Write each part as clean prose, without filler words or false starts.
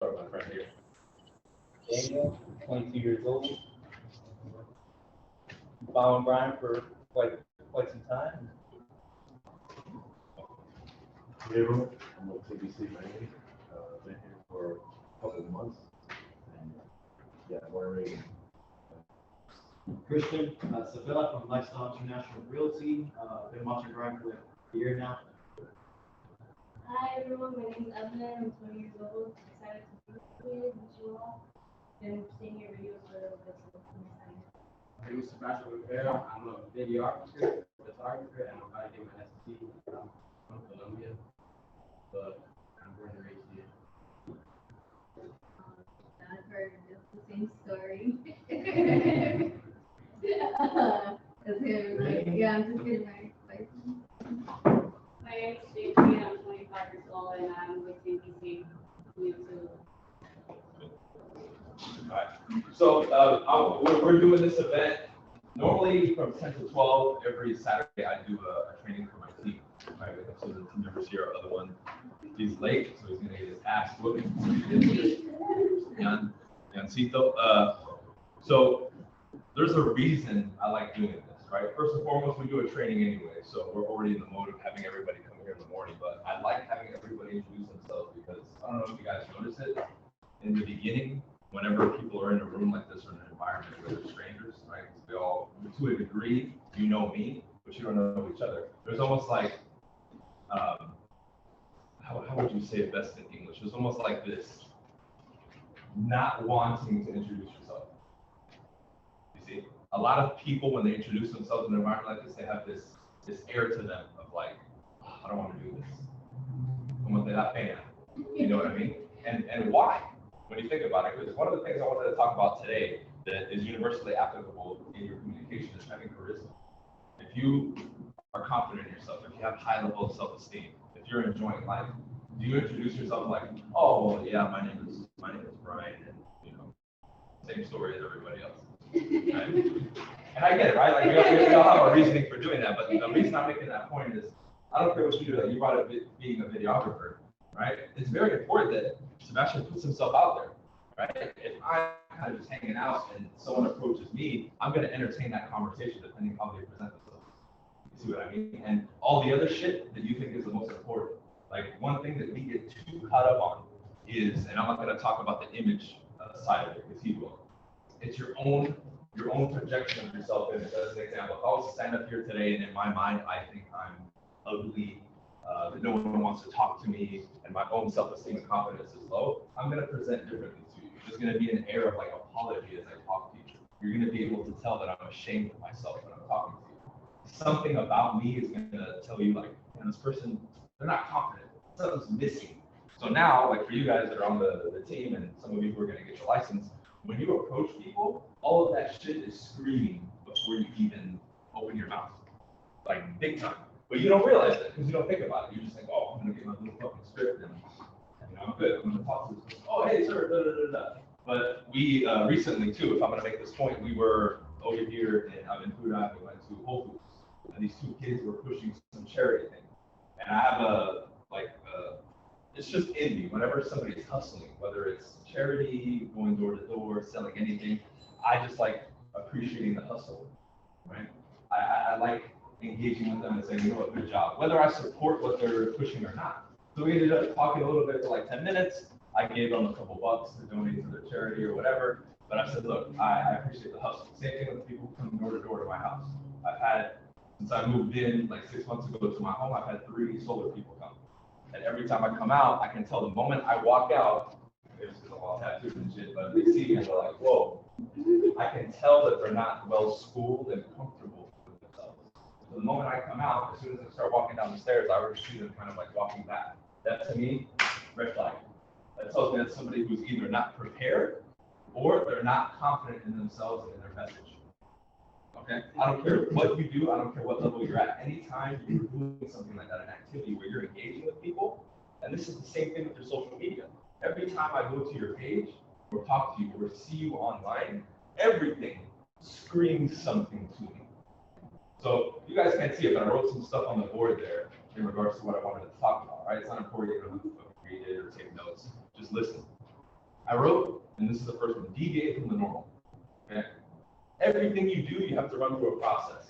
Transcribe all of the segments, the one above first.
start with my friend here. Daniel, 22 years old. Following Bryan for quite some time. Hey everyone, I'm with TBC Miami. Been here for a couple of months. And yeah, wearing Christian Sevilla from Lifestyle International Realty. Been watching Bryan for a year now. Hi everyone, my name is Evelyn. I'm 20 years old. Excited to be here with you all. Been seeing your videos for a little bit, so I'm excited. My name is Sebastian Rivera. I'm a videographer, photographer, and I'm about to get my SC from Colombia. But I'm born and raised here. I've heard the same story. That's him. Yeah, I'm just getting my license. My name is Stacey, I'm 25 years old, and I'm with TBC YouTube. Alright, so we're doing this event normally from 10 to 12 every Saturday. I do a training for my team. Right, so the team members here, other one, he's late, so he's gonna get his ass whooping. Yancito. So there's a reason I like doing this, right? First and foremost, we do a training anyway, so we're already in the mode of having everybody come here in the morning. But I like having everybody introduce themselves because I don't know if you guys notice it in the beginning. Whenever people are in a room like this or in an environment where they're strangers, right? They all, to a degree, you know me, but you don't know each other. There's almost like, how would you say it best in English? There's almost like this not wanting to introduce yourself. You see, a lot of people, when they introduce themselves in an environment like this, they have this air to them of like, oh, I don't want to do this. Como te da pena. You know what I mean? And why? When you think about it, because one of the things I wanted to talk about today that is universally applicable in your communication is having charisma. If you are confident in yourself, if you have high level of self-esteem, if you're enjoying life, do you introduce yourself like, oh, well, yeah, my name is Bryan, and you know, same story as everybody else, right? And I get it, right? Like we all have a reasoning for doing that, but the reason I'm making that point is, I don't care what you do. Like you brought up being a videographer, right? It's very important that Sebastian puts himself out there, right? If I'm kind of just hanging out and someone approaches me, I'm going to entertain that conversation depending on how they present themselves. You see what I mean? And all the other shit that you think is the most important. Like one thing that we get too caught up on is, and I'm not going to talk about the image side of it because he will. It's your own projection of yourself. And as an example, if I was to stand up here today and in my mind I think I'm ugly, that no one wants to talk to me, and my own self-esteem and confidence is low, I'm going to present differently to you. There's going to be an air of like apology as I talk to you. You're going to be able to tell that I'm ashamed of myself when I'm talking to you. Something about me is going to tell you like, man, this person, they're not confident. Something's missing. So now, like for you guys that are on the team and some of you who are going to get your license, when you approach people, all of that shit is screaming before you even open your mouth, like big time. But you don't realize that because you don't think about it. You just think, oh, I'm gonna get my little fucking script and you know, I'm good. I'm gonna talk to this person. Oh, hey, sir, da da da da. But we recently too, if I'm gonna make this point, we were over here in Aventura. We went to Whole Foods, and these two kids were pushing some charity thing. And I have it's just in me. Whenever somebody's hustling, whether it's charity, going door to door, selling anything, I just like appreciating the hustle, right? I like engaging with them and saying, you know what, good job, whether I support what they're pushing or not. So we ended up talking a little bit for like 10 minutes. I gave them a couple bucks to donate to their charity or whatever. But I said, look, I appreciate the hustle. Same thing with people who come door to door to my house. I've had, since I moved in like 6 months ago to my home, I've had 3 solar people come. And every time I come out, I can tell the moment I walk out, it's because I'm all tattoos and shit, but they see me and they're like, whoa. I can tell that they're not well schooled and comfortable with themselves. So the moment I come out, as soon as I start walking down the stairs, I already see them kind of like walking back. That to me, red flag. That tells me that's somebody who's either not prepared or they're not confident in themselves and in their message. Okay? I don't care what you do, I don't care what level you're at. Anytime you're doing something like that, an activity where you're engaging with people, and this is the same thing with your social media. Every time I go to your page or talk to you or see you online, everything screams something to me. So you guys can't see it, but I wrote some stuff on the board there in regards to what I wanted to talk about, right? It's not important you don't have to read it or take notes, just listen. I wrote, and this is the first one, deviate from the normal. Okay? Everything you do, you have to run through a process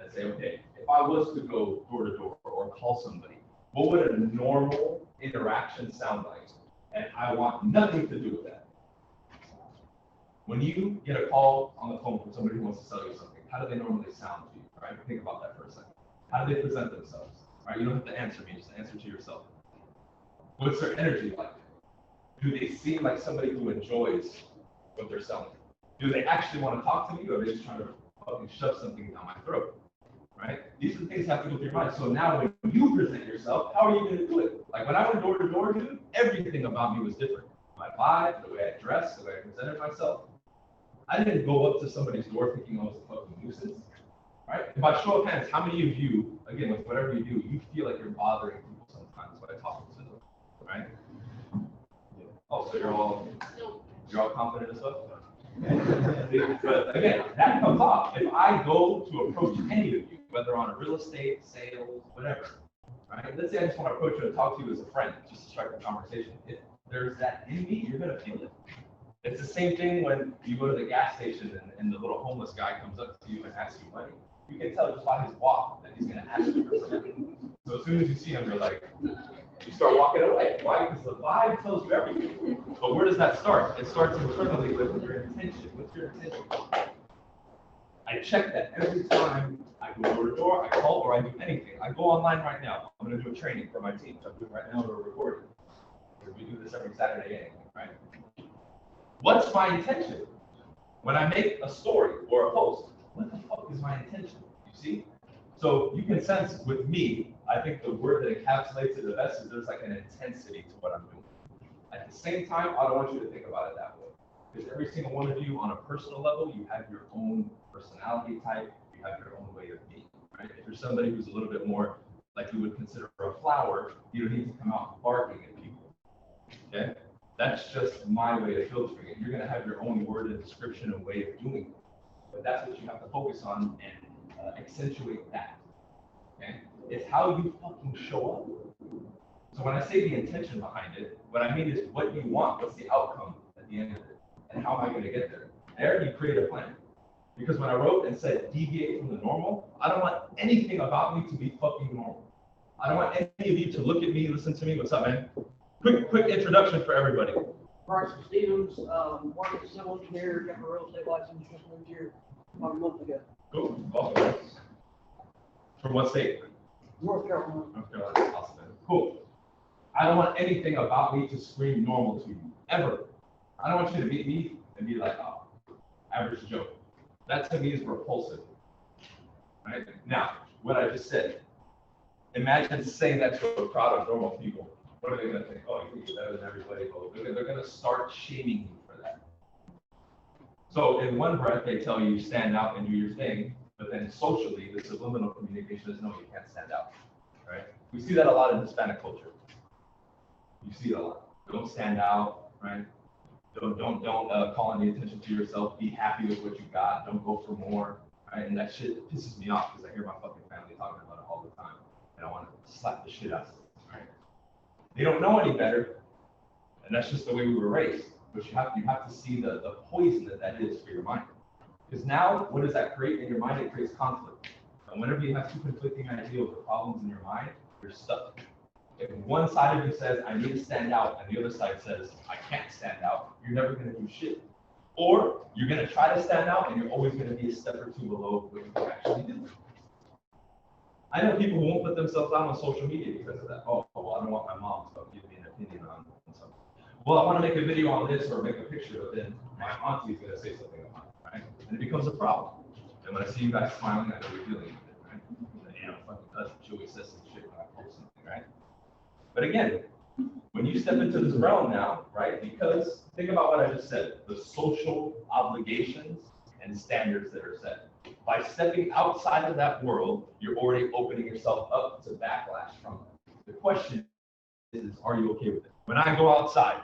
and say, okay, if I was to go door to door or call somebody, what would a normal interaction sound like? And I want nothing to do with that. When you get a call on the phone from somebody who wants to sell you something, how do they normally sound to you? Right? Think about that for a second. How do they present themselves? Right? You don't have to answer me, just answer to yourself. What's their energy like? Do they seem like somebody who enjoys what they're selling? Do they actually want to talk to me, or are they just trying to fucking shove something down my throat? Right? These are the things that have to go through your mind. So now when you present yourself, how are you going to do it? Like when I went door to door, dude, everything about me was different. My vibe, the way I dressed, the way I presented myself. I didn't go up to somebody's door thinking I was a fucking nuisance. Right? If I show of hands, how many of you, again, with whatever you do, you feel like you're bothering people sometimes by talking to them, right? Oh, so you're all confident as well? But again, that comes off. If I go to approach any of you, whether on a real estate, sales, whatever, right? Let's say I just want to approach you and talk to you as a friend, just to strike a conversation. If there's that in me, you're gonna feel it. It's the same thing when you go to the gas station and the little homeless guy comes up to you and asks you money. You can tell just by his walk that he's gonna ask you for something. So as soon as you see him, you're like, you start walking away. Why? Because the vibe tells you everything. But where does that start? It starts internally with your intention. What's your intention? I check that every time I go door to door, I call, or I do anything. I go online right now. I'm going to do a training for my team. I'm doing right now, we're recording. We do this every Saturday anyway, right? What's my intention? When I make a story or a post, what the fuck is my intention? You see? So you can sense with me, I think the word that encapsulates it the best is there's like an intensity to what I'm doing. At the same time, I don't want you to think about it that way. Because every single one of you on a personal level, you have your own personality type, you have your own way of being, right? If you're somebody who's a little bit more like we would consider a flower, you don't need to come out barking at people, okay? That's just my way of filtering it. You're gonna have your own word and description and way of doing it. But that's what you have to focus on and accentuate that, okay? It's how you fucking show up. So when I say the intention behind it, what I mean is what you want, what's the outcome at the end of it, and how am I gonna get there? There, you create a plan. Because when I wrote and said deviate from the normal, I don't want anything about me to be fucking normal. I don't want any of you to look at me, listen to me. What's up, man? Quick introduction for everybody. Bryson Stevens, working as a civil engineer, got my real estate license, just moved here about a month ago. Cool, awesome. From what state? North Carolina. North Carolina, awesome. Cool. I don't want anything about me to scream normal to you, ever. I don't want you to meet me and be like, oh, average Joe. That to me is repulsive, right? Now, what I just said, imagine saying that to a crowd of normal people. What are they gonna think? Oh, you think you're better than everybody. Oh, they're gonna start shaming you for that. So in one breath, they tell you stand out and do your thing, but then socially, the subliminal communication is no, you can't stand out, right? We see that a lot in Hispanic culture. You see it a lot. Don't stand out, right? Don't call any attention to yourself. Be happy with what you got. Don't go for more, right? And that shit pisses me off because I hear my fucking family talking about it all the time, and I want to slap the shit out of them, right? They don't know any better, and that's just the way we were raised. But you have to see the poison that is for your mind. Because now, what does that create in your mind? It creates conflict. And whenever you have two conflicting ideals or problems in your mind, you're stuck. If one side of you says, I need to stand out, and the other side says, I can't stand out, you're never going to do shit. Or you're going to try to stand out, and you're always going to be a step or two below what you can actually do. I know people who won't put themselves out on social media because of that. Oh, well, I don't want my mom to give me an opinion on something. Well, I want to make a video on this or make a picture, but then my auntie is going to say something about it, right? And it becomes a problem. And when I see you guys smiling, I know you're dealing with it, right? You know, fucking cousin, she always says some shit when I post something, right? But again, when you step into this realm now, right, because think about what I just said, the social obligations and standards that are set. By stepping outside of that world, you're already opening yourself up to backlash from it. The question is, are you okay with it? When I go outside,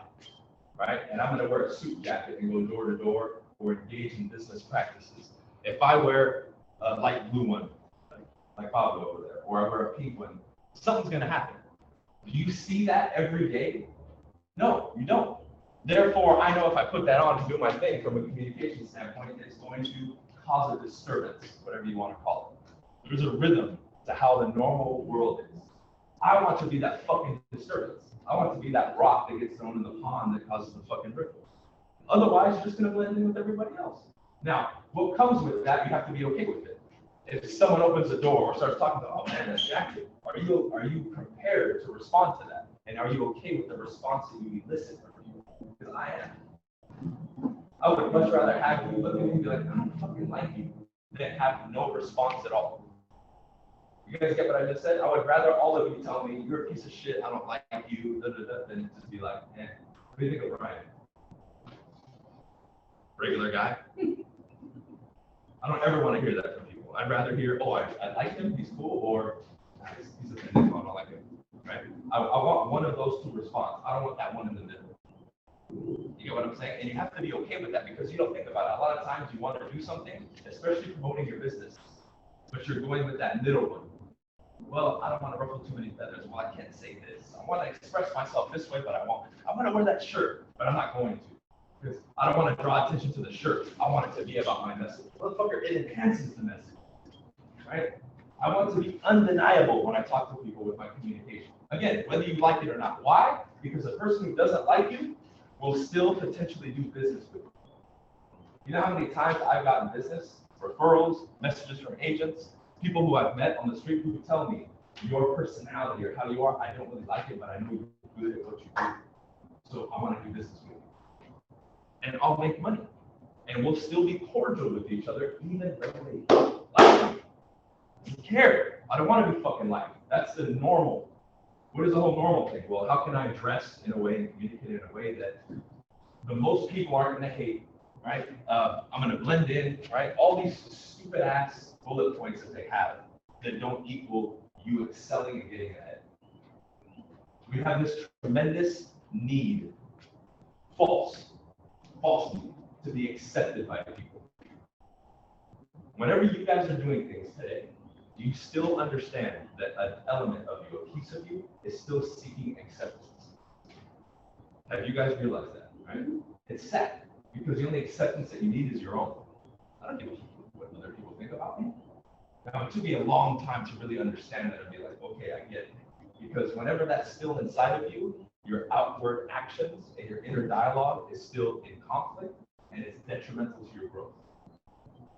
right, and I'm going to wear a suit jacket and go door to door or engage in business practices, if I wear a light blue one, like Pablo over there, or I wear a pink one, something's going to happen. Do you see that every day? No, you don't. Therefore, I know if I put that on to do my thing from a communication standpoint, it's going to cause a disturbance, whatever you want to call it. There's a rhythm to how the normal world is. I want to be that fucking disturbance. I want to be that rock that gets thrown in the pond that causes the fucking ripples. Otherwise, you're just going to blend in with everybody else. Now, what comes with that, you have to be okay with it. If someone opens the door or starts talking about, oh man, that's jacket, are you prepared to respond to that? And are you okay with the response that you elicit from people? Because I am. I would much rather have you look at me and be like, I don't fucking like you, than have no response at all. You guys get what I just said? I would rather all of you tell me, you're a piece of shit, I don't like you, than just be like, eh. What do you think of Bryan? Regular guy? I don't ever want to hear that from people. I'd rather hear, oh, I like him, he's cool, or he's a thing, I don't like him. Right? I want one of those two responses. I don't want that one in the middle. You get what I'm saying? And you have to be okay with that because you don't think about it. A lot of times you want to do something, especially promoting your business, but you're going with that middle one. Well, I don't want to ruffle too many feathers. Well, I can't say this. I want to express myself this way, but I want to wear that shirt, but I'm not going to. Because I don't want to draw attention to the shirt. I want it to be about my message. Motherfucker, it enhances the message. Right? I want to be undeniable when I talk to people with my communication. Again, whether you like it or not. Why? Because the person who doesn't like you will still potentially do business with you. You know how many times I've gotten business, referrals, messages from agents, people who I've met on the street who tell me your personality or how you are, I don't really like it, but I know you're good at what you do. So I want to do business with you. And I'll make money. And we'll still be cordial with each other, even though they like me. I don't care. I don't want to be fucking liked. That's the normal. What is the whole normal thing? Well, how can I dress in a way and communicate in a way that the most people aren't going to hate, right? I'm going to blend in, right? All these stupid ass bullet points that they have that don't equal you excelling and getting ahead. We have this tremendous need, false need, to be accepted by people. Whenever you guys are doing things today, do you still understand that an element of you, a piece of you, is still seeking acceptance? Have you guys realized that, right? It's sad, because the only acceptance that you need is your own. I don't give a shit what other people think about me. Now, it took me a long time to really understand that and be like, okay, I get it. Because whenever that's still inside of you, your outward actions and your inner dialogue is still in conflict, and it's detrimental to your growth.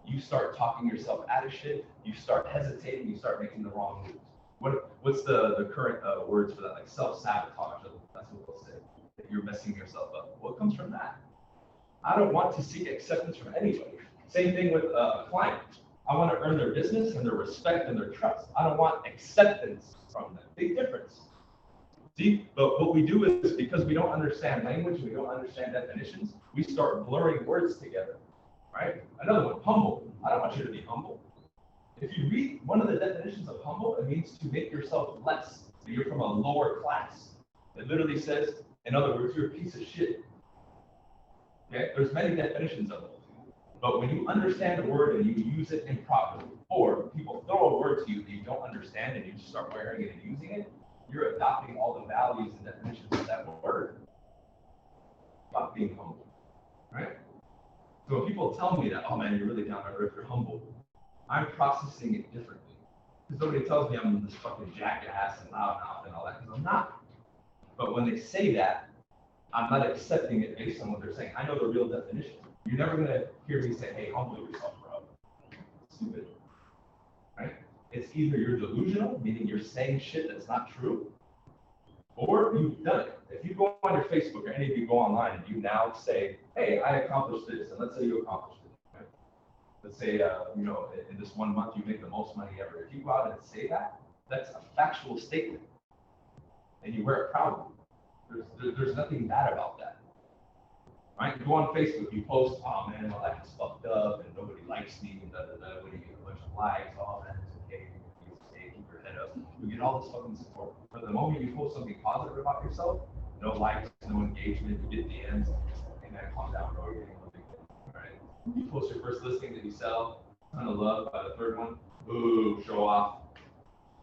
You start talking yourself out of shit, you start hesitating, you start making the wrong moves. What's the current words for that? Like self-sabotage, that's what they'll say, that you're messing yourself up. What comes from that? I don't want to seek acceptance from anybody. Same thing with a client. I want to earn their business and their respect and their trust. I don't want acceptance from them. Big difference. See, but what we do is because we don't understand language, we don't understand definitions, we start blurring words together. Right? Another one, humble. I don't want you to be humble. If you read one of the definitions of humble, it means to make yourself less. So you're from a lower class. It literally says, in other words, you're a piece of shit. Okay? There's many definitions of it. But when you understand a word and you use it improperly, or people throw a word to you that you don't understand and you just start wearing it and using it, you're adopting all the values and definitions of that word. About being humble. Right? So when people tell me that, oh man, you're really down to earth, you're humble, I'm processing it differently. Because nobody tells me I'm this fucking jackass and loudmouth and all that, because I'm not. But when they say that, I'm not accepting it based on what they're saying. I know the real definition. You're never going to hear me say, hey, humble yourself, bro. Stupid. Right? It's either you're delusional, meaning you're saying shit that's not true, or you've done it. If you go on your Facebook or any of you go online and you now say, hey, I accomplished this, and let's say you accomplished it. Right? Let's say, in this 1 month you make the most money ever. If you go out and say that, that's a factual statement. And you wear it proudly. There's nothing bad about that. Right? You go on Facebook, you post, oh man, my life is fucked up and nobody likes me, and when you get a bunch of likes, oh man, it's okay, you stay, keep your head up. You get all this fucking support. But the moment you post something positive about yourself, no likes, no engagement, you get DMs, and then calm down, bro, you're getting one big thing. All right? You post your first listing that you sell, ton of love. By the third one, ooh, show off.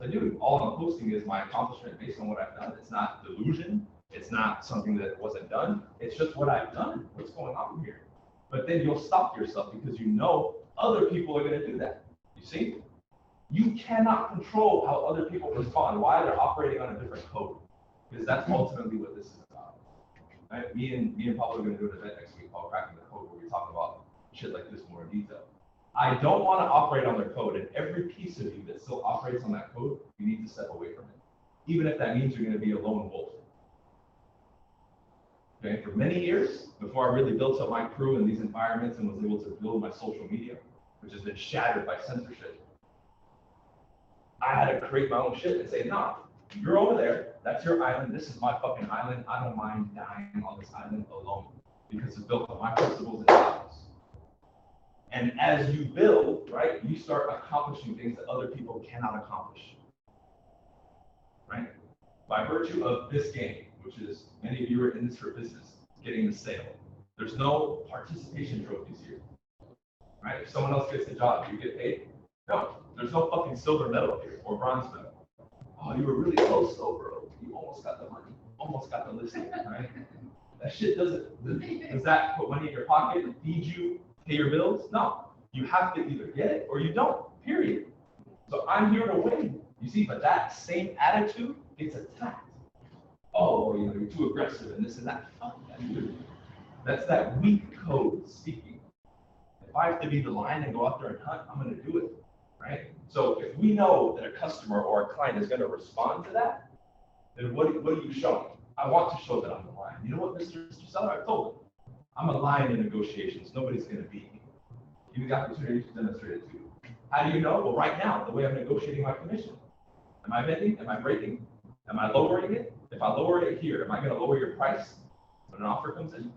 But dude, all I'm posting is my accomplishment based on what I've done. It's not delusion. It's not something that wasn't done. It's just what I've done. What's going on here? But then you'll stop yourself because you know other people are going to do that. You see? You cannot control how other people respond, why they're operating on a different code. Because that's ultimately what this is about. Right? Me and Pablo are going to do an event next week called Cracking the Code, where we talk about shit like this more in detail. I don't want to operate on their code, and every piece of you that still operates on that code, you need to step away from it. Even if that means you're going to be a lone wolf. Okay, for many years, before I really built up my crew in these environments and was able to build my social media, which has been shattered by censorship, I had to create my own shit and say, nah, you're over there, that's your island, this is my fucking island, I don't mind dying on this island alone, because it's built on my principles and values. And as you build, right, you start accomplishing things that other people cannot accomplish, right? By virtue of this game, which is, many of you are in this for business, getting the sale. There's no participation trophies here, right? If someone else gets the job, do you get paid? No, there's no fucking silver medal here or bronze medal. Oh, you were really close though, bro. You almost got the money, almost got the listing, right? That shit does that put money in your pocket, feed you, pay your bills? No, you have to either get it or you don't, period. So I'm here to win, you see, but that same attitude gets attacked. Oh, you know, you're too aggressive and this and that. Fuck that, dude. That's that weak code speaking. If I have to be the lion and go out there and hunt, I'm going to do it, right? So if we know that a customer or a client is going to respond to that, then what are you showing? I want to show that I'm the lion. You know what, Mr. Seller, I told him, I'm a lion in negotiations. Nobody's going to beat me. Give me the opportunity to demonstrate it to you. How do you know? Well, right now, the way I'm negotiating my commission. Am I bending? Am I breaking? Am I lowering it? If I lower it here, am I going to lower your price when an offer comes in?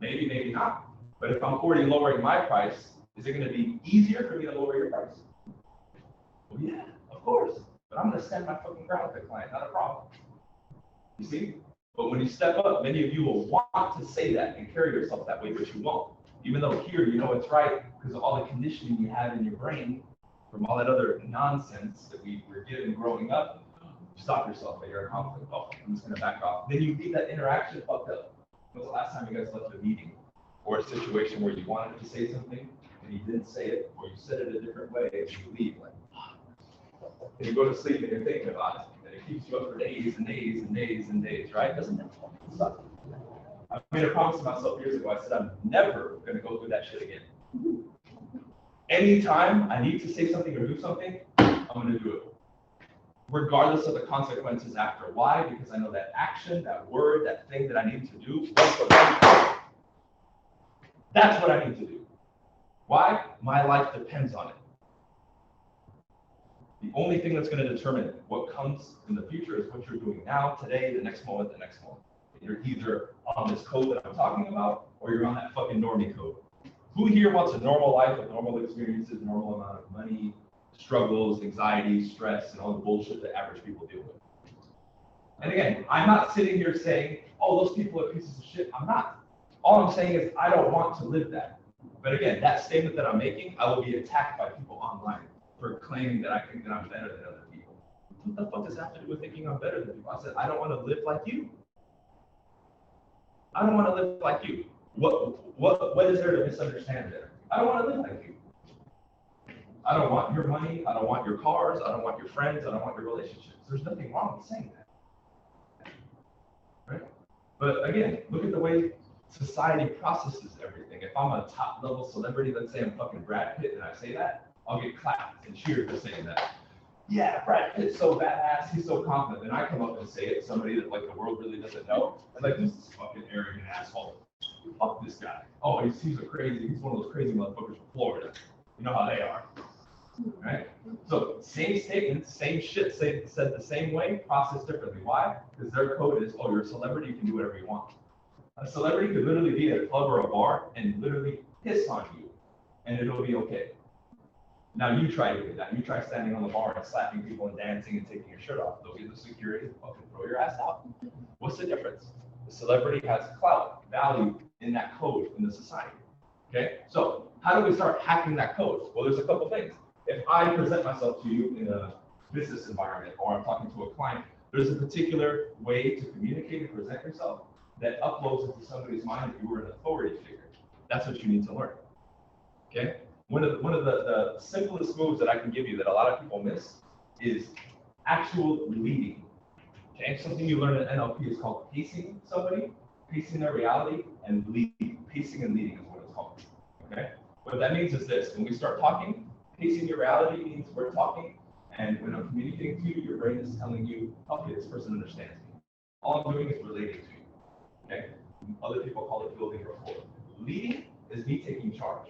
Maybe, maybe not. But if I'm already lowering my price, is it going to be easier for me to lower your price? Well, yeah, of course. But I'm going to stand my fucking ground with the client, not a problem. You see? But when you step up, many of you will want to say that and carry yourself that way, but you won't. Even though here you know it's right because of all the conditioning you have in your brain from all that other nonsense that we were given growing up. Stop yourself at your conflict. Oh, I'm just going to back off. Then you leave that interaction fucked up. When was the last time you guys left a meeting or a situation where you wanted to say something and you didn't say it, or you said it a different way and you leave like, and you go to sleep and you're thinking about it, and it keeps you up for days and days and days and days, right? Doesn't that fucking suck? I made a promise to myself years ago. I said I'm never going to go through that shit again. Anytime I need to say something or do something, I'm going to do it, regardless of the consequences after. Why? Because I know that action, that word, that thing that I need to do, that's what I need to do. Why? My life depends on it. The only thing that's going to determine what comes in the future is what you're doing now, today, the next moment, the next moment. You're either on this code that I'm talking about, or you're on that fucking normie code. Who here wants a normal life with normal experiences, normal amount of money, struggles, anxiety, stress, and all the bullshit that average people deal with? And again, I'm not sitting here saying, oh, those people are pieces of shit. I'm not. All I'm saying is I don't want to live that. But again, that statement that I'm making, I will be attacked by people online for claiming that I think that I'm better than other people. What the fuck does that have to do with thinking I'm better than people? I said, I don't want to live like you. I don't want to live like you. What is there to misunderstand there? I don't want to live like you. I don't want your money. I don't want your cars. I don't want your friends. I don't want your relationships. There's nothing wrong with saying that. Right? But again, look at the way society processes everything. If I'm a top level celebrity, let's say I'm fucking Brad Pitt and I say that, I'll get clapped and cheered for saying that. Yeah, Brad Pitt's so badass, he's so confident. And I come up and say it, somebody that like the world really doesn't know. I'm like, this is fucking arrogant asshole. Fuck this guy. Oh, he's one of those crazy motherfuckers from Florida. You know how they are. Right? So same statement, same shit said the same way, processed differently. Why? Because their code is, oh, you're a celebrity, you can do whatever you want. A celebrity could literally be at a club or a bar and literally piss on you, and it'll be okay. Now you try doing that. You try standing on the bar and slapping people and dancing and taking your shirt off. They'll get the security and fucking throw your ass out. What's the difference? The celebrity has clout, value in that code in the society. Okay? So how do we start hacking that code? Well, there's a couple things. If I present myself to you in a business environment or I'm talking to a client, There's a particular way to communicate and present yourself that uploads into somebody's mind if you were an authority figure. That's what you need to learn. Okay? One of the simplest moves that I can give you that a lot of people miss is actual leading. Okay? Something you learn in NLP is called pacing somebody, pacing their reality, and leading. Pacing and leading is what it's called. Okay? What that means is this: when we start talking, pacing your reality means we're talking, and when I'm communicating to you, your brain is telling you, okay, this person understands me. All I'm doing is relating to you. Okay? Other people call it building rapport. Leading is me taking charge.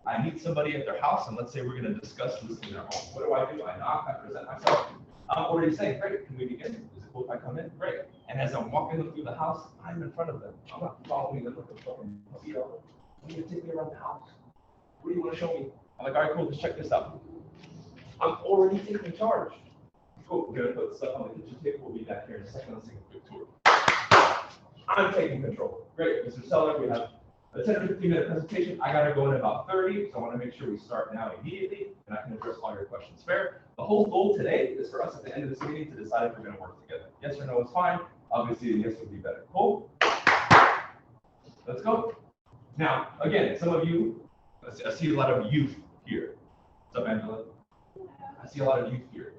I meet somebody at their house, and let's say we're going to discuss listing their home. What do? I knock, I present myself. I'm already saying, great, can we begin? Is it cool if I come in? Great. And as I'm walking them through the house, I'm in front of them. I'm not following them like a fucking puppy dog. I'm going to take me around the house. What do you want to show me? I'm like, all right, cool, let's check this out. I'm already taking charge. Cool, we're going to put stuff on the kitchen table. We'll be back here in a second. Let's take a quick tour. I'm taking control. Great, Mr. Seller, we have a 10 or 15 minute presentation. I gotta go in about 30, so I want to make sure we start now immediately, and I can address all your questions fair. The whole goal today is for us at the end of this meeting to decide if we're going to work together. Yes or no is fine. Obviously, a yes would be better. Cool. Let's go. Now, again, some of you, I see a lot of youth here. What's up, Angela? I see a lot of youth here.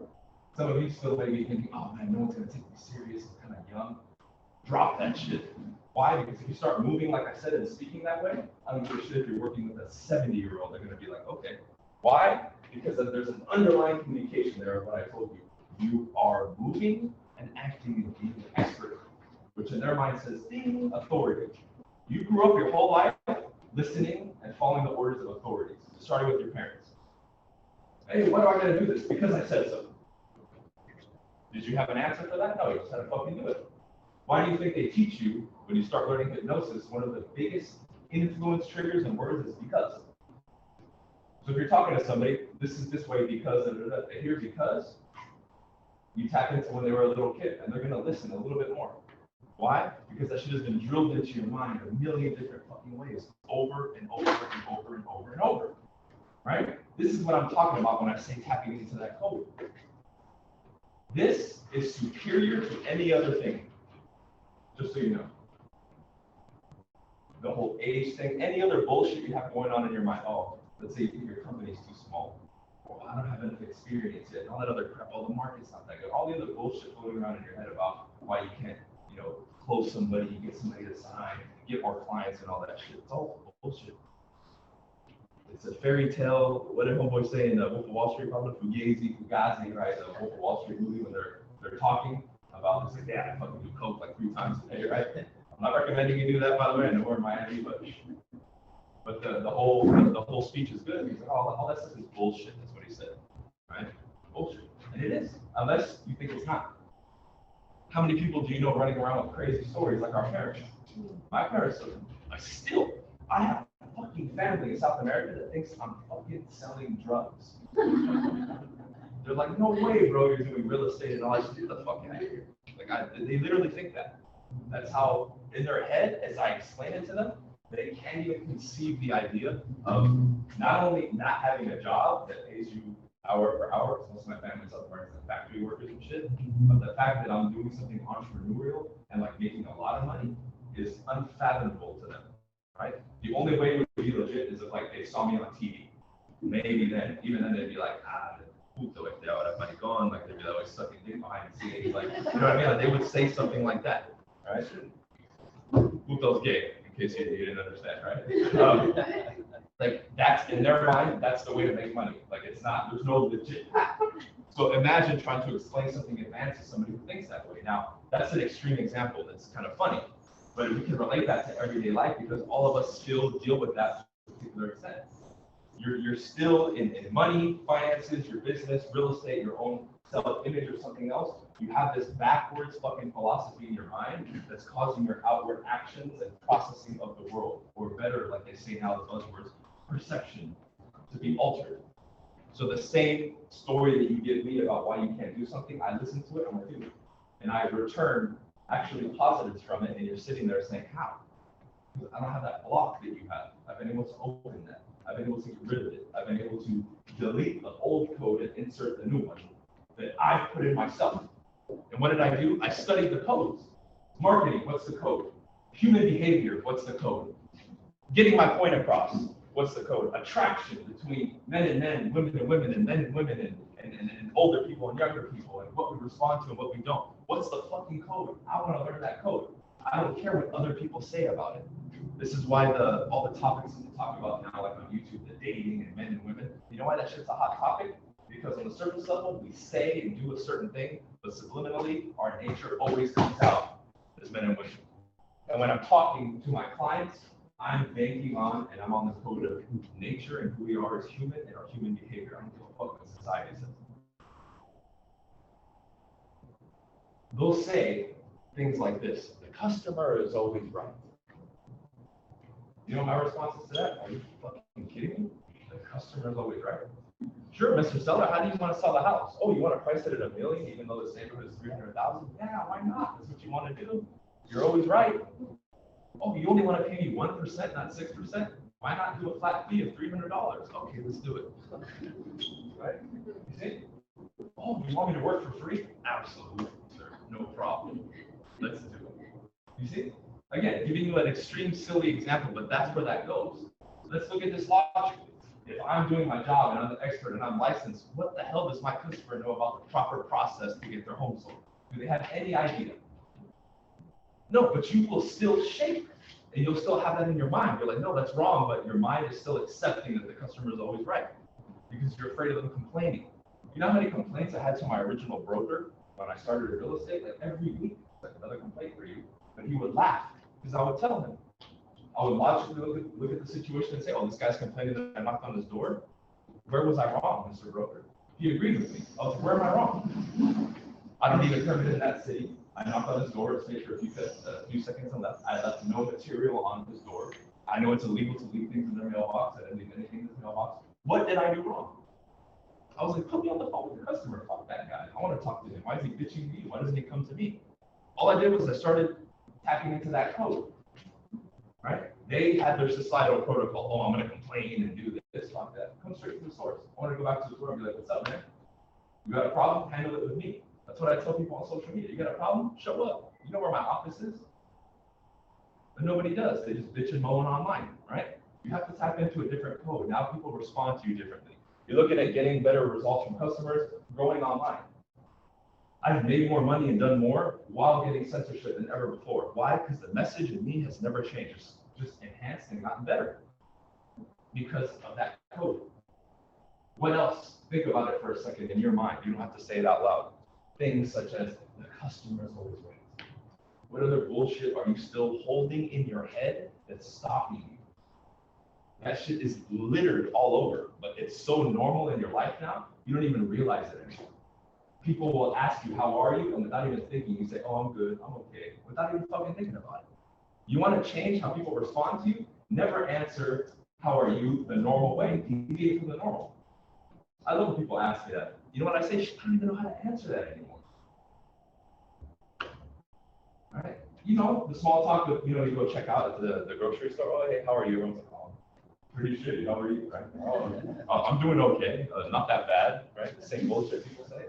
Some of you still may be thinking, oh man, no one's going to take me serious. I'm kind of young. Drop that shit. Why? Because if you start moving, like I said, and speaking that way, I don't give a shit if you're working with a 70-year-old. They're going to be like, okay. Why? Because there's an underlying communication there of what I told you. You are moving and acting and being an expert, which in their mind says, ding, authority. You grew up your whole life listening and following the orders of authorities, starting with your parents. Hey, why do I got to do this? Because I said so. Did you have an answer for that? No, you just had to fucking do it. Why do you think they teach you when you start learning hypnosis? One of the biggest influence triggers and words is because. So if you're talking to somebody, this is this way because, they hear because, you tap into when they were a little kid, and they're going to listen a little bit more. Why? Because that shit has been drilled into your mind a million different fucking ways, over and over and over and over and over. Right? This is what I'm talking about when I say tapping into that code. This is superior to any other thing. Just so you know. The whole age thing, any other bullshit you have going on in your mind. Oh, let's say you think your company's too small. Well, I don't have enough experience yet. All that other crap, the market's not that good. All the other bullshit floating around in your head about why you can't, close somebody, get somebody to sign, get more clients and all that shit. It's all bullshit. It's a fairy tale. What did homeboy say in the Wolf of Wall Street? Probably Fugazi, right? The Wolf of Wall Street movie when they're talking about this. Like, yeah, I fucking do coke like 3 times a day, right? I'm not recommending you do that, by the way. I know we're in Miami, but the whole speech is good. He's like, all that stuff is bullshit. That's what he said, right? Bullshit, and it is, unless you think it's not. How many people do you know running around with crazy stories like our parents? My parents I have a fucking family in South America that thinks I'm fucking selling drugs. They're like, no way, bro, you're doing real estate and all that shit. Get the fuck out of here. Like, they literally think that. That's how, in their head, as I explain it to them, they can't even conceive the idea of not only not having a job that pays you hour for hour, because most of my family's South American factory workers and shit, but the fact that I'm doing something entrepreneurial and like making a lot of money is unfathomable to them, right? The only way it would be legit is if like they saw me on TV. Maybe then, even then they'd be like, puto, like they would have money gone, like they'd be always sucking dick behind the scenes, like, you know what I mean? Like they would say something like that, right? Puto's gay, in case you didn't understand, right? Like that's in their mind, that's the way to make money. Like it's not, there's no legit path. So imagine trying to explain something advanced to somebody who thinks that way. Now, that's an extreme example that's kind of funny, but we can relate that to everyday life because all of us still deal with that to a particular extent. You're still in money, finances, your business, real estate, your own self-image or something else. You have this backwards fucking philosophy in your mind that's causing your outward actions and processing of the world, or better, like they say now, the buzzwords, perception, to be altered. So the same story that you give me about why you can't do something, I listen to it and I do it. And I return actually positives from it, and you're sitting there saying, how? Because I don't have that block that you have. I've been able to open that. I've been able to get rid of it. I've been able to delete the old code and insert the new one that I've put in myself. And what did I do? I studied the codes. Marketing, what's the code? Human behavior, what's the code? Getting my point across, what's the code? Attraction between men and men, women and women, and men and women, and older people and younger people, and what we respond to and what we don't. What's the fucking code? I want to learn that code. I don't care what other people say about it. This is why all the topics that we talk about now, like on YouTube, the dating and men and women, you know why that shit's a hot topic? Because on the surface level, we say and do a certain thing, but subliminally, our nature always comes out as men and women. And when I'm talking to my clients, I'm banking on, and I'm on the code of nature and who we are as human and our human behavior. I don't give a fuck what society says. They'll say things like this: the customer is always right. You know my response is to that? Are you fucking kidding me? The customer is always right. Sure, Mr. Seller, how do you want to sell the house? Oh, you want to price it at $1 million, even though the neighborhood is 300,000? Yeah, why not? That's what you want to do. You're always right. Oh, you only want to pay me 1%, not 6%? Why not do a flat fee of $300? Okay, let's do it. Right? You see? Oh, you want me to work for free? Absolutely, sir. No problem. Let's do it. You see? Again, giving you an extreme, silly example, but that's where that goes. Let's look at this logically. If I'm doing my job and I'm the expert and I'm licensed, what the hell does my customer know about the proper process to get their home sold? Do they have any idea? No, but you will still shape, and you'll still have that in your mind. You're like, no, that's wrong, but your mind is still accepting that the customer is always right because you're afraid of them complaining. You know how many complaints I had to my original broker when I started in real estate? Like every week, like another complaint for you, but he would laugh because I would tell him. I would logically look at the situation and say, oh, this guy's complaining that I knocked on his door. Where was I wrong, Mr. Broker? He agreed with me. I was like, where am I wrong? I don't even permit in that city. I knocked on his door, stayed for a few seconds and left. I left no material on his door. I know it's illegal to leave things in their mailbox. I didn't leave anything in his mailbox. What did I do wrong? I was like, put me on the phone with the customer. Fuck that guy. I want to talk to him. Why is he bitching me? Why doesn't he come to me? All I did was I started tapping into that code. Right? They had their societal protocol. Oh, I'm going to complain and do this, fuck that. Come straight to the source. I want to go back to the store and be like, what's up, man? You got a problem? Handle it with me. That's what I tell people on social media. You got a problem? Show up. You know where my office is? But nobody does. They just bitch and moan online, right? You have to tap into a different code. Now people respond to you differently. You're looking at getting better results from customers, growing online. I've made more money and done more while getting censorship than ever before. Why? Because the message in me has never changed. It's just enhanced and gotten better because of that code. What else? Think about it for a second in your mind. You don't have to say it out loud. Things such as the customer is always right. What other bullshit are you still holding in your head that's stopping you? That shit is littered all over, but it's so normal in your life now, you don't even realize it anymore. People will ask you, how are you? And without even thinking, you say, oh, I'm good, I'm okay, without even fucking thinking about it. You want to change how people respond to you? Never answer, how are you, the normal way. Deviate from the normal. I love when people ask me that. You know what I say? I don't even know how to answer that anymore. All right? You know, the small talk of, you know, you go check out at the grocery store. Oh, hey, how are you? Everyone's like, oh, pretty shitty. How are you? Right? Oh, I'm doing okay. Not that bad, right? The same bullshit people say.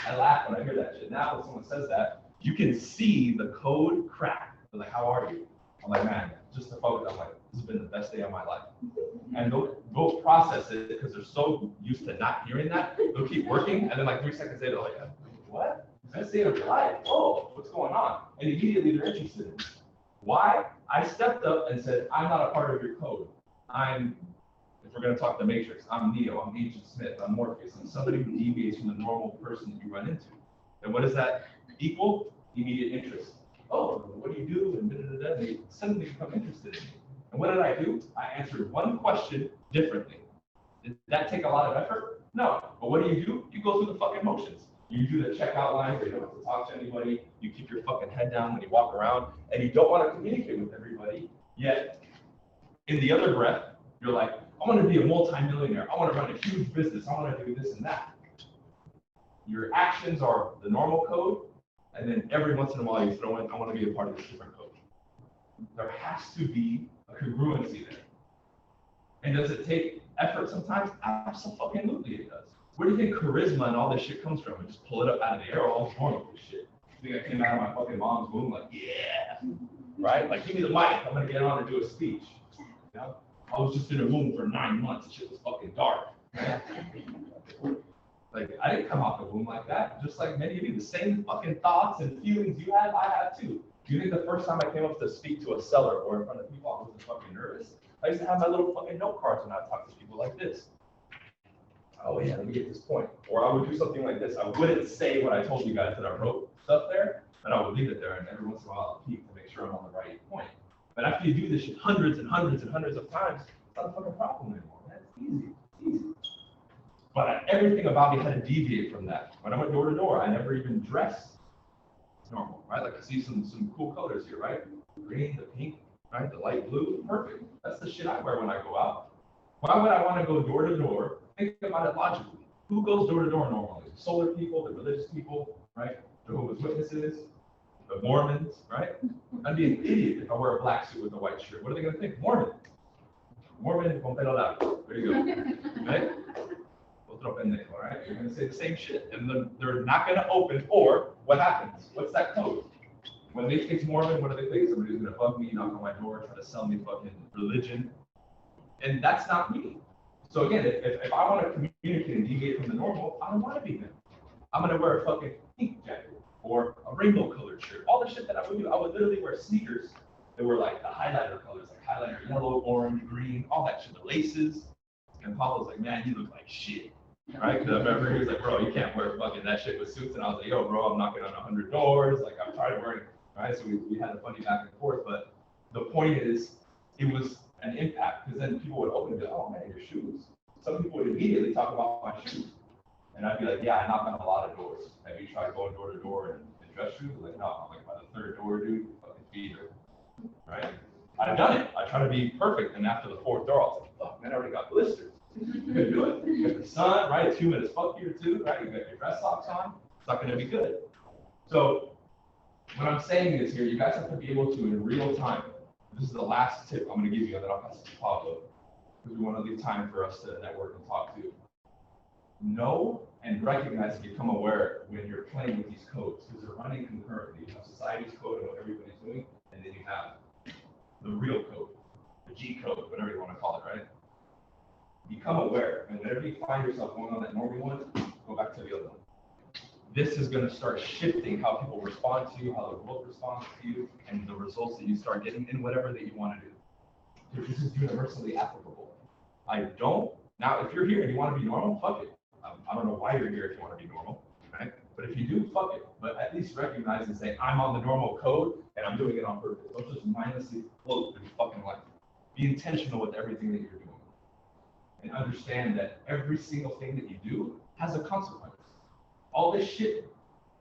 I laugh when I hear that shit. Now when someone says that, you can see the code crack. They're like, how are you? I'm like, man, just to focus, I'm like, this has been the best day of my life. And they'll process it because they're so used to not hearing that. They'll keep working, and then like 3 seconds later, they're like, what? Best day of your life? Oh, what's going on? And immediately they're interested in it. Why? I stepped up and said, I'm not a part of your code. If we're going to talk the Matrix, I'm Neo, I'm Agent Smith, I'm Morpheus, I'm somebody who deviates from the normal person that you run into. And what does that equal? Immediate interest. Oh, what do you do? And they suddenly become interested in me. And what did I do? I answered one question differently. Did that take a lot of effort? No. But what do? You go through the fucking motions. You do the checkout line where you don't have to talk to anybody. You keep your fucking head down when you walk around, and you don't want to communicate with everybody. Yet, in the other breath, you're like, I want to be a multi-millionaire. I want to run a huge business. I want to do this and that. Your actions are the normal code, and then every once in a while you throw in, I want to be a part of this different code. There has to be a congruency there. And does it take effort sometimes? Absolutely it does. Where do you think charisma and all this shit comes from? And just pull it up out of the air, all normal shit. I think I came out of my fucking mom's womb like, yeah, right? Like, give me the mic, I'm gonna get on and do a speech. You know? I was just in a room for 9 months, the shit was fucking dark. Like, I didn't come out the womb like that. Just like many of you, the same fucking thoughts and feelings you have, I have too. Do you think the first time I came up to speak to a seller or in front of people, I wasn't fucking nervous? I used to have my little fucking note cards when I talk to people like this. Oh yeah, let me get this point. Or I would do something like this. I wouldn't say what I told you guys that I wrote stuff there, and I would leave it there, and every once in a while I'll peek to make sure I'm on the right point. But after you do this shit hundreds and hundreds and hundreds of times, it's not a fucking problem anymore, man. It's easy. It's easy. But everything about me had to deviate from that. When I went door to door, I never even dressed normal, right? Like I see some cool colors here, right? The green, the pink, right? The light blue, perfect. That's the shit I wear when I go out. Why would I want to go door to door? Think about it logically. Who goes door to door normally? The solar people, the religious people, right? Jehovah's Witnesses, the Mormons, right? I'd be an idiot if I wear a black suit with a white shirt. What are they going to think? Mormon. Mormon con pelo largo. There you go. Right? Otro pendejo, right? You're going to say the same shit. And then they're not going to open, or what happens? What's that code? When they think Mormon, what do they think? Somebody's going to bug me, knock on my door, try to sell me fucking religion. And that's not me. So again, if I want to communicate and deviate from the normal, I don't want to be them. I'm going to wear a fucking pink jacket or a rainbow colored shirt. All the shit that I would do, I would literally wear sneakers that were like the highlighter colors, like highlighter yellow, orange, green, all that shit, the laces. And Paulo's like, man, you look like shit. Right? Because I remember he was like, bro, you can't wear fucking that shit with suits. And I was like, yo, bro, I'm knocking on 100 doors. Like, I'm tired of wearing it. Right? So we had a funny back and forth. But the point is, it was an impact, because then people would open and be like, oh man, your shoes. Some people would immediately talk about my shoes. And I'd be like, yeah, I knock on a lot of doors. Have you tried going door to door in dress shoes? Like, no, I'm like, by the third door, dude, fucking feet are, right? I've done it. I try to be perfect. And after the fourth door, I was like, fuck, man, I already got blisters. You could do it. You got the sun, right? It's humid as fuck here too, right? You got your dress socks on. It's not going to be good. So what I'm saying is here, you guys have to be able to, in real time, this is the last tip I'm going to give you, and then I'll pass it to Pablo, because we want to leave time for us to network and talk too. Know and recognize and become aware when you're playing with these codes, because they're running concurrently. You have society's code and what everybody's doing, and then you have the real code, the G code, whatever you want to call it, right? Become aware, and whenever you find yourself going on that normal one, go back to the other one. This is going to start shifting how people respond to you, how the world responds to you, and the results that you start getting in whatever that you want to do. Because this is universally applicable. Now, if you're here and you want to be normal, fuck it. I don't know why you're here if you want to be normal, right? But if you do, fuck it. But at least recognize and say, I'm on the normal code, and I'm doing it on purpose. Don't just mindlessly float through fucking life. Be intentional with everything that you're doing. And understand that every single thing that you do has a consequence. All this shit,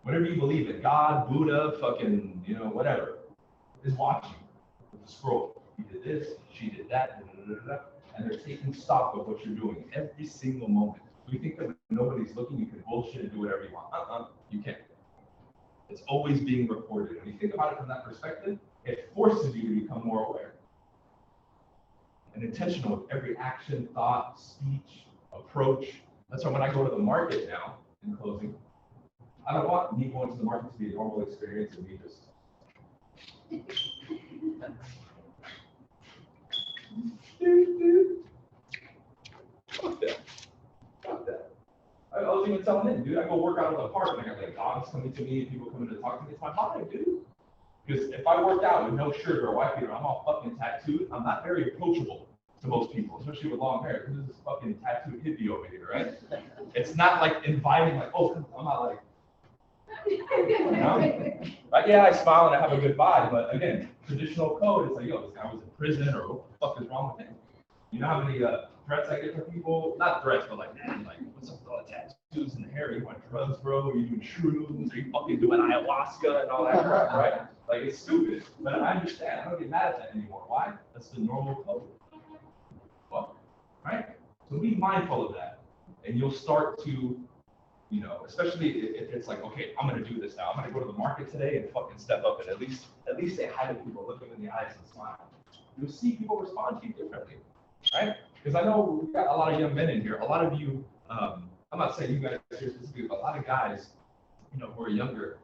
whatever you believe in, God, Buddha, fucking, whatever, is watching with the scroll. He did this, she did that, and they're taking stock of what you're doing every single moment. So you think that when nobody's looking, you can bullshit and do whatever you want. You can't. It's always being recorded. When you think about it from that perspective, it forces you to become more aware and intentional with every action, thought, speech, approach. That's why when I go to the market now, in closing, I don't want me going to the market to be a normal experience and me just. Fuck that. Fuck that. I was even telling him, dude, I go work out at the park and I got like dogs coming to me, people coming to talk to me. It's my vibe, dude. Because if I worked out with no shirt or a white beater, I'm all fucking tattooed. I'm not very approachable to most people, especially with long hair. This is fucking tattooed hippie over here, right? It's not like inviting, like, oh, I'm not like, like, yeah, I smile and I have a good vibe, but again, traditional code is like, yo, this guy was in prison, or what the fuck is wrong with him? You know how many threats I get from people? Not threats, but like, man, like, what's up with all the tattoos and the hair? Are you on drugs, bro? Are you doing shrooms? Are you fucking doing ayahuasca and all that crap, right? Like, it's stupid, but I understand. I don't get mad at that anymore. Why? That's the normal code. Fuck, right? So be mindful of that, and you'll start to, especially if it's like, okay, I'm gonna do this now. I'm gonna go to the market today and fucking step up and at least say hi to people, look them in the eyes and smile. You'll see people respond to you differently, right? Because I know we've got a lot of young men in here. A lot of you I'm not saying you guys here specifically, but a lot of guys, who are younger,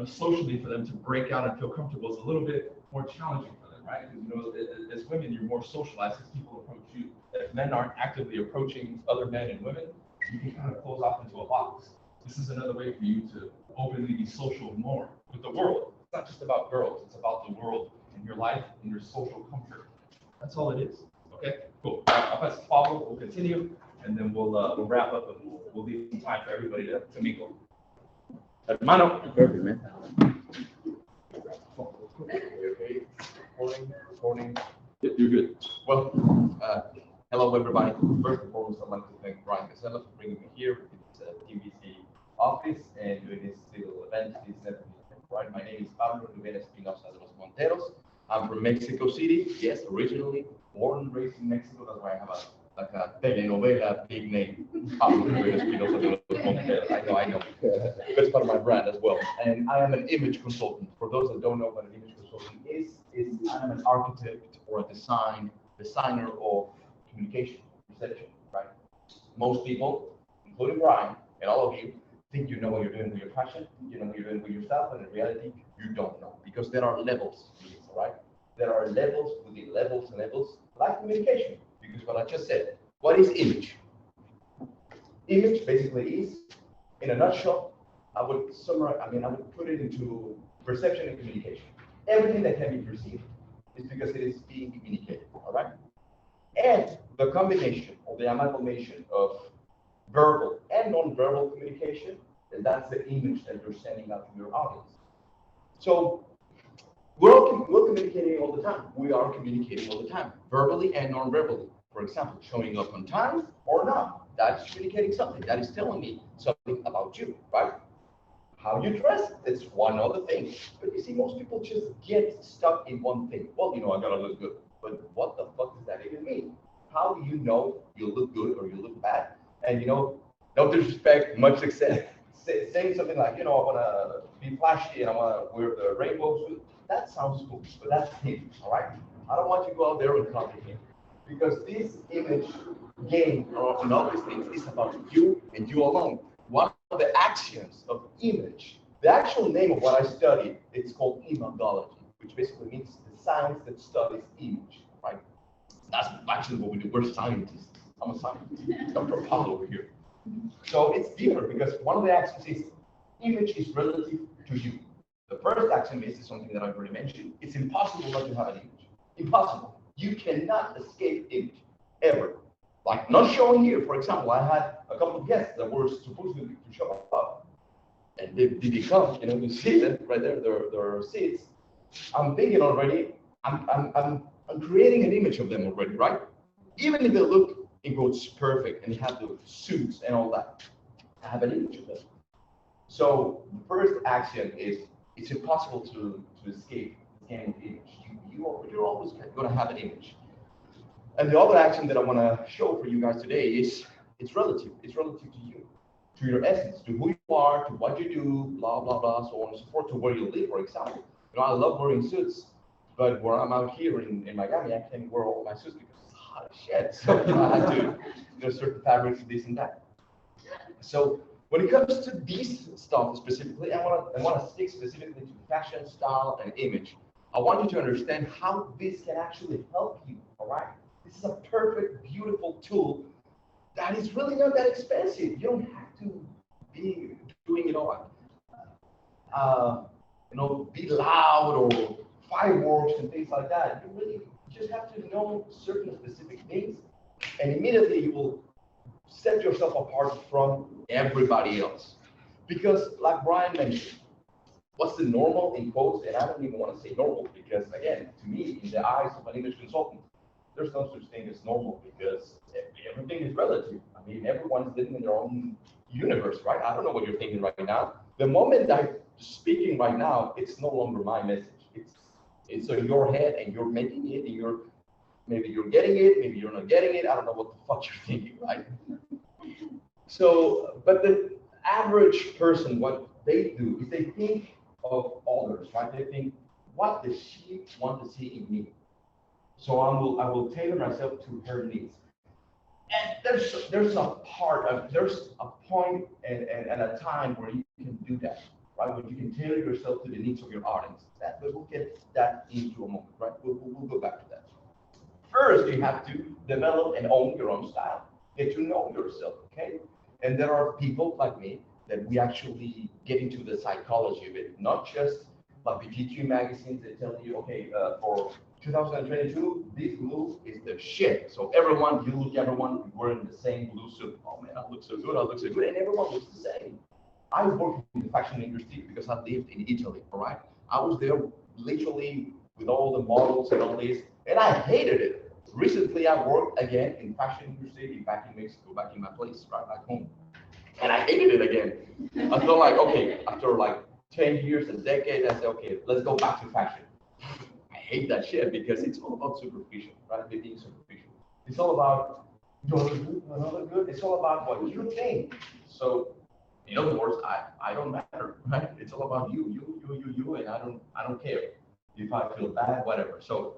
socially for them to break out and feel comfortable is a little bit more challenging for them, right? Because, as women, you're more socialized as people approach you. If men aren't actively approaching other men and women, you can kind of close off into a box. This is another way for you to openly be social more with the world. It's not just about girls, it's about the world and your life and your social comfort. That's all it is. Okay, cool. I'll pass to Pablo, we'll continue, and then we'll wrap up and we'll leave some time for everybody to mingle. Hermano. Perfect, man. Okay. Recording. Yep, you're good. Well, hello everybody. First and foremost, I'd like to thank Bryan Casella for bringing me here to the TBC office and doing this little event. Right. My name is Pablo Rivera Espinosa de los Monteros. I'm from Mexico City. Yes, originally born and raised in Mexico. That's why I have a telenovela big name. Pablo Rivera Espinosa de los Monteros. I know. That's part of my brand as well. And I am an image consultant. For those that don't know what an image consultant is I'm an architect or a designer of communication, perception, right? Most people, including Bryan and all of you, think you know what you're doing with your passion, you know what you're doing with yourself, and in reality, you don't know. Because there are levels to this, all right? There are levels within levels and levels, like communication. Because what I just said, what is image? Image basically is, in a nutshell, I would put it into perception and communication. Everything that can be perceived is because it is being communicated, all right? And the combination or the amalgamation of verbal and non-verbal communication, and that's the image that you're sending out to your audience. So we're communicating all the time. We are communicating all the time, verbally and non-verbally. For example, showing up on time or not. That's communicating something. That is telling me something about you, right? How you dress, it's one other thing. But you see, most people just get stuck in one thing. Well, I gotta look good. But what the fuck does that even mean? How do you know you look good or you look bad? And no disrespect, much success. Saying something like, I wanna be flashy and I wanna wear the rainbow suit. That sounds cool, but that's him, all right? I don't want you to go out there and copy him. Because this image game and all these things is about you and you alone. One of the axioms of image, the actual name of what I studied, it's called imagology, which basically means the science that studies image, right? That's actually what we do. We're scientists. I'm a scientist. Dr. Paulo over here. So it's deeper because one of the axioms is image is relative to you. The first axiom is something that I've already mentioned. It's impossible not to have an image. Impossible. You cannot escape image, ever. Like not showing here, for example, I had a couple of guests that were supposed to show up. And they become, you see them right there, their seats. I'm thinking already, I'm creating an image of them already, right? Even if they look, in quotes, perfect, and they have the suits and all that, I have an image of them. So the first axiom is it's impossible to escape the game of image. You're always going to have an image. And the other axiom that I want to show for you guys today is it's relative. It's relative to you, to your essence, to who you are, to what you do, blah, blah, blah, so on and so forth, to where you live, for example. I love wearing suits, but when I'm out here in Miami, I can't wear all my suits because it's hot as shit. So I have to, certain fabrics, this and that. So when it comes to these stuff specifically, I want to stick specifically to fashion, style, and image. I want you to understand how this can actually help you, all right? This is a perfect, beautiful tool that is really not that expensive. You don't have to be doing, be loud or fireworks and things like that. You really just have to know certain specific things, and immediately you will set yourself apart from everybody else. Because, like Bryan mentioned, what's the normal in quotes? And I don't even want to say normal because, again, to me, in the eyes of an image consultant, there's no such thing as normal because everything is relative. I mean, everyone's living in their own universe, right? I don't know what you're thinking right now. The moment I'm speaking right now, it's no longer my message. It's in your head and you're making it and maybe you're getting it, maybe you're not getting it. I don't know what the fuck you're thinking, right? So, but the average person, what they do is they think of others, right? They think, what does she want to see in me? So I will tailor myself to her needs. And there's a point and a time where you can do that, right? When you can tailor yourself to the needs of your audience. But we'll get that into a moment, right? We'll go back to that. First, you have to develop and own your own style. Get to know yourself, okay? And there are people like me that we actually get into the psychology of it, not just like the GQ magazines that tell you, okay, for 2022, this blue is the shit. So everyone wearing the same blue suit. Oh man, I look so good, and everyone looks the same. I work in the fashion industry because I lived in Italy, all right? I was there literally with all the models and all this, and I hated it. Recently, I worked again in fashion industry back in Mexico, back in my place, right back home. And I hated it again. I felt like, okay, after like 10 years, a decade, I said, okay, let's go back to fashion. I hate that shit because it's all about superficial, right? Being superficial. It's all about, you look good, you look good. It's all about what you think. So, in other words, I don't matter, right? It's all about you, and I don't care if I feel bad, whatever. So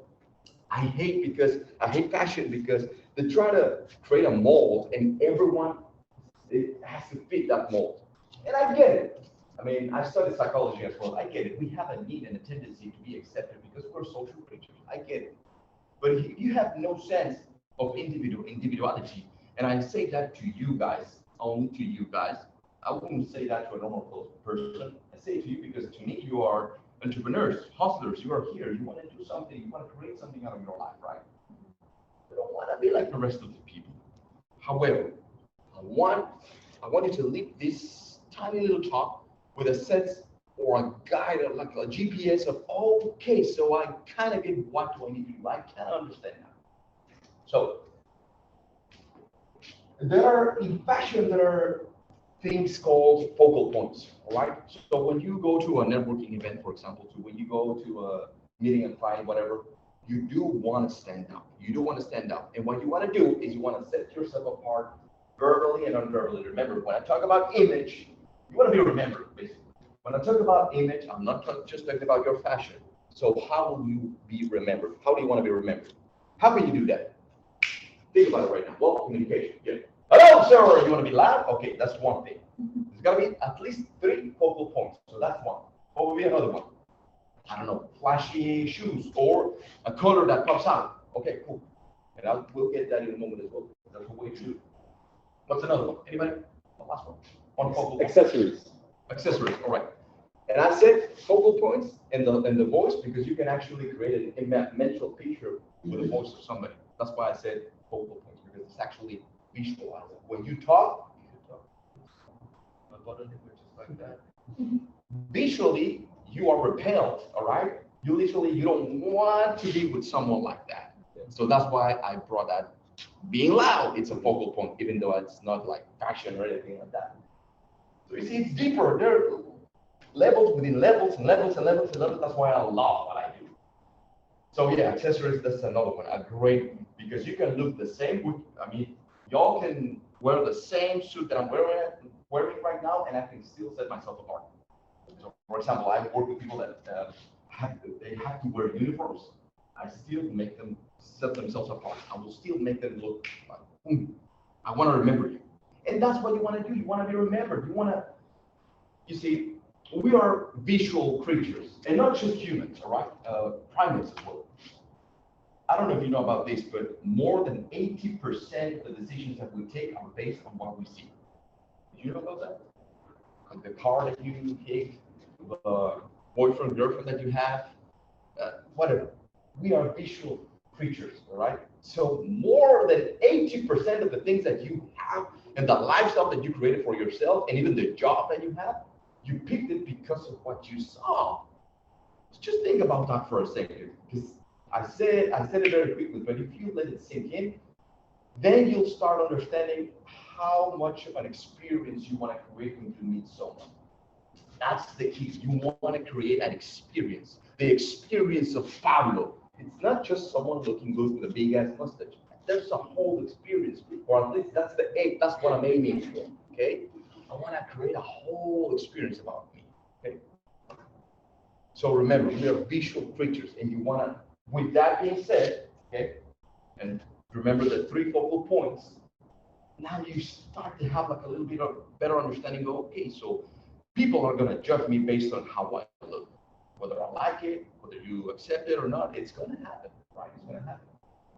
I hate fashion because they try to create a mold and everyone it has to fit that mold. And I get it. I mean, I studied psychology as well. I get it. We have a need and a tendency to be accepted because we're social creatures. I get it. But if you have no sense of individuality, and I say that to you guys, only to you guys, I wouldn't say that to a normal person. I say it to you because to me, you are entrepreneurs, hustlers. You are here. You want to do something. You want to create something out of your life, right? You don't want to be like the rest of the people. However, I want you to leave this tiny little talk with a sense or a guide, like a GPS of, okay, so I kind of get what do I need to do. I kind of understand now. So in fashion, there are things called focal points, all right? So when you go to a networking event, for example, when you go to a meeting, a client, whatever, you do want to stand out. You do want to stand out. And what you want to do is you want to set yourself apart verbally and unverbally. Remember, when I talk about image, you want to be remembered, basically. When I talk about image, I'm not just talking about your fashion. So how will you be remembered? How do you want to be remembered? How can you do that? Think about it right now. Well, communication. Yeah. Hello, sir. You want to be loud? Okay, that's one thing. There's got to be at least 3 focal points. So that's one. What would be another one? I don't know, flashy shoes or a color that pops out. Okay, cool. And we'll get that in a moment as well. That's a way to do it. What's another one? Anybody? The last one. One focal point. Accessories. Accessories. All right. And I said focal points in the voice because you can actually create a mental picture with the voice of somebody. That's why I said focal points because it's actually visualized. When you talk, my body language is like that. Visually, you are repelled. All right. You don't want to be with someone like that. So that's why I brought that. Being loud, it's a focal point, even though it's not like fashion or anything like that. So you see, it's deeper. There are levels within levels and levels and levels and levels. That's why I love what I do. So yeah, accessories, that's another one. A great, because you can look the same. Y'all can wear the same suit that I'm wearing right now, and I can still set myself apart. So, for example, I work with people that have to wear uniforms. I still make them set themselves apart. I will still make them look like, I want to remember you. And that's what you want to do. You want to be remembered. You see, we are visual creatures, and not just humans, all right? Primates as well. I don't know if you know about this, but more than 80% of the decisions that we take are based on what we see. Did you know about that? Like the car that you take, the boyfriend, girlfriend that you have, whatever. We are visual creatures, all right? So more than 80% of the things that you have and the lifestyle that you created for yourself and even the job that you have, you picked it because of what you saw. Just think about that for a second, because I said it very quickly, but if you let it sink in, then you'll start understanding how much of an experience you want to create when you meet someone. That's the key. You want to create an experience. The experience of Pablo. It's not just someone looking good with a big ass mustache. There's a whole experience, or at least that's the aim. That's what I'm aiming for. Okay. I want to create a whole experience about me. Okay. So remember, we are visual creatures, and you want to. With that being said, okay, and remember the 3 focal points. now you start to have like a little bit of better understanding of, okay, so people are gonna judge me based on how I look. Whether I like it, whether you accept it or not, it's gonna happen, right? It's gonna happen.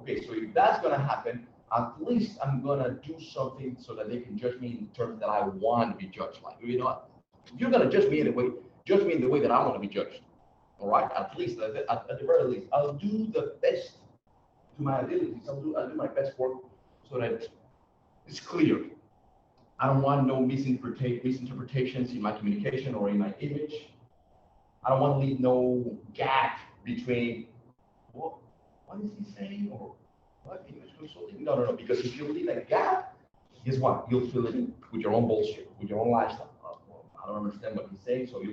Okay, so if that's gonna happen, at least I'm gonna do something so that they can judge me in terms that I want to be judged like. You know what? If you're gonna judge me in a way, judge me in the way that I want to be judged. All right? At least, at the very least, I'll do the best to my abilities. I'll do my best work so that it's clear. I don't want no misinterpretations in my communication or in my image. I don't want to leave no gap between what is he saying or what image consulting? No. Because if you leave a gap, guess what? You'll fill it in with your own bullshit, with your own lifestyle. Well, I don't understand what he's saying, so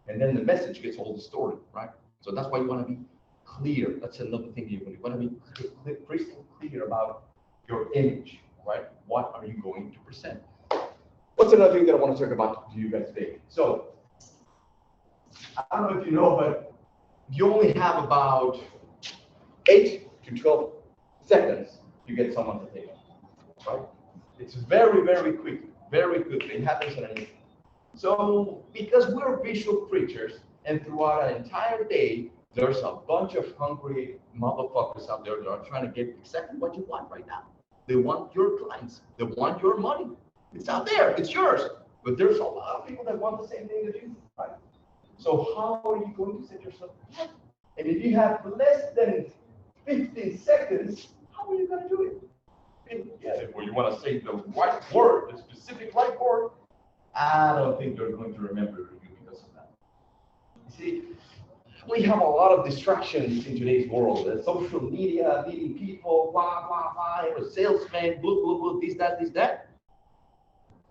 and then the message gets all distorted, right? So that's why you want to be clear. That's another thing you want to be crystal clear about your image, right? What are you going to present? What's another thing that I want to talk about to you guys today? So, I don't know if you know, but you only have about 8 to 12 seconds to get someone's attention, right? It's very, very quick, very quickly. It happens in an instant. So, because we're visual creatures, and throughout an entire day, there's a bunch of hungry motherfuckers out there that are trying to get exactly what you want right now. They want your clients. They want your money. It's out there. It's yours. But there's a lot of people that want the same thing as you, right? So how are you going to set yourself up? And if you have less than 15 seconds, how are you going to do it? And yeah, well, you want to say the right word, the specific right word. I don't think they're going to remember you because of that. You see, we have a lot of distractions in today's world. Social media, meeting people, blah, blah, blah, you're a salesman, blah, blah, blah, this, that.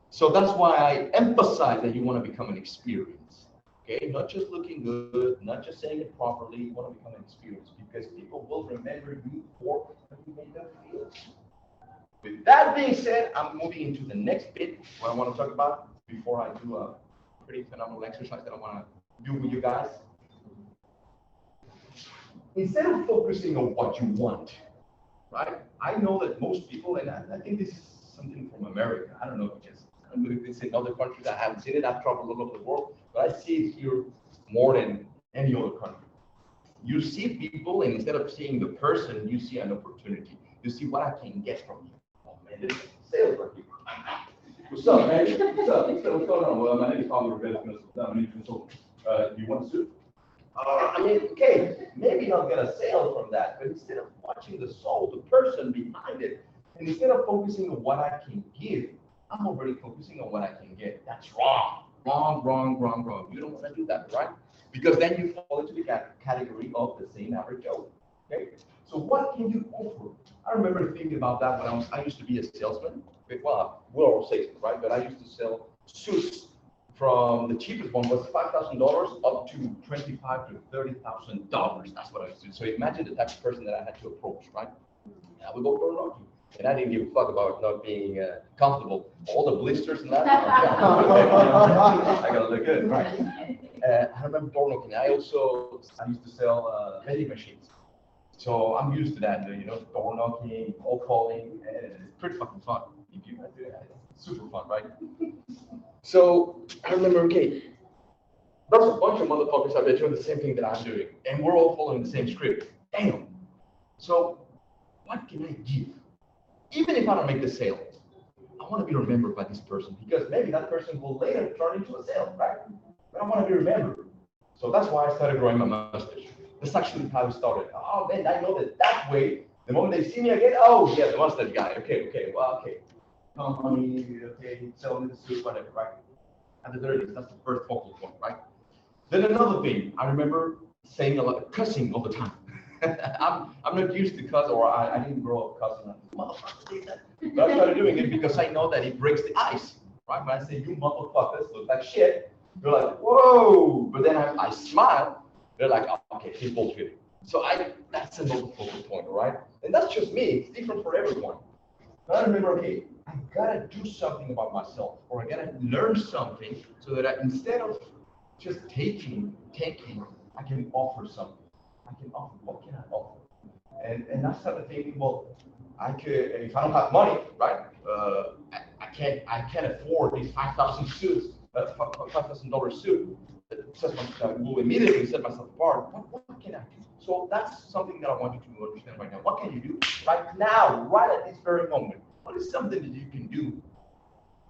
So that's why I emphasize that you want to become an experience. Okay, not just looking good, not just saying it properly, you want to become an experience because people will remember you for what you made them feel. With that being said, I'm moving into the next bit, what I want to talk about before I do a pretty phenomenal exercise that I want to do with you guys. Instead of focusing on what you want, right? I know that most people, and I think this is something from America, I don't know if it's in other countries, I haven't seen it, I've traveled all over the world, but I see it here more than any other country. You see people, and instead of seeing the person, you see an opportunity. You see what I can get from you. Oh man, this is sales right here. What's up, man? What's going on? Well, my name is Tommy Rivera. I'm an consultant. Do you want a suit? I mean, okay, maybe I'll get a sale from that, but instead of watching the soul, the person behind it, and instead of focusing on what I can give, I'm already focusing on what I can get. That's wrong. Wrong. You don't want to do that, right? Because then you fall into the category of the same average Joe. Okay? So what can you offer? I remember thinking about that when I used to be a salesman. Well, we're all salesmen, right? But I used to sell suits. From the cheapest one was $5,000 up to $25,000 to $30,000. That's what I used to do. So imagine the type of person that I had to approach, right? I would go door knocking, and I didn't give a fuck about not being comfortable. All the blisters and that. I gotta look good, right? I remember door knocking. I used to sell vending machines. So I'm used to that, door knocking, cold calling, and it's pretty fucking fun. If you guys do that, it's super fun, right? So I remember, okay, there's a bunch of motherfuckers out there doing the same thing that I'm doing, and we're all following the same script. Damn. So what can I give? Even if I don't make the sale, I want to be remembered by this person because maybe that person will later turn into a sale, right? But I want to be remembered. So that's why I started growing my mustache. That's actually how it started. Oh man, I know that way, the moment they see me again, oh yeah, the mustache guy. Okay. Honey, okay, selling the suit, whatever, right? And there it is. That's the first focal point, right? Then another thing, I remember saying a lot, cussing all the time. I'm not used to cuss, or I didn't grow up cussing. Motherfucker, but I started doing it because I know that it breaks the ice, right? When I say you motherfuckers look like shit, they're like, whoa. But then I smile, they're like, oh, okay, he's bullshitting. So that's another focal point, right? And that's just me. It's different for everyone. But I remember, okay, I gotta do something about myself, or I gotta learn something so that instead of just taking, I can offer something. I can offer. What can I offer? And I started thinking, well, I could, if I don't have money, right? I can't afford these 5,000 suits, $5,000 suit. That will immediately set myself apart. What can I do? So that's something that I want you to understand right now. What can you do right now, right at this very moment? What is something that you can do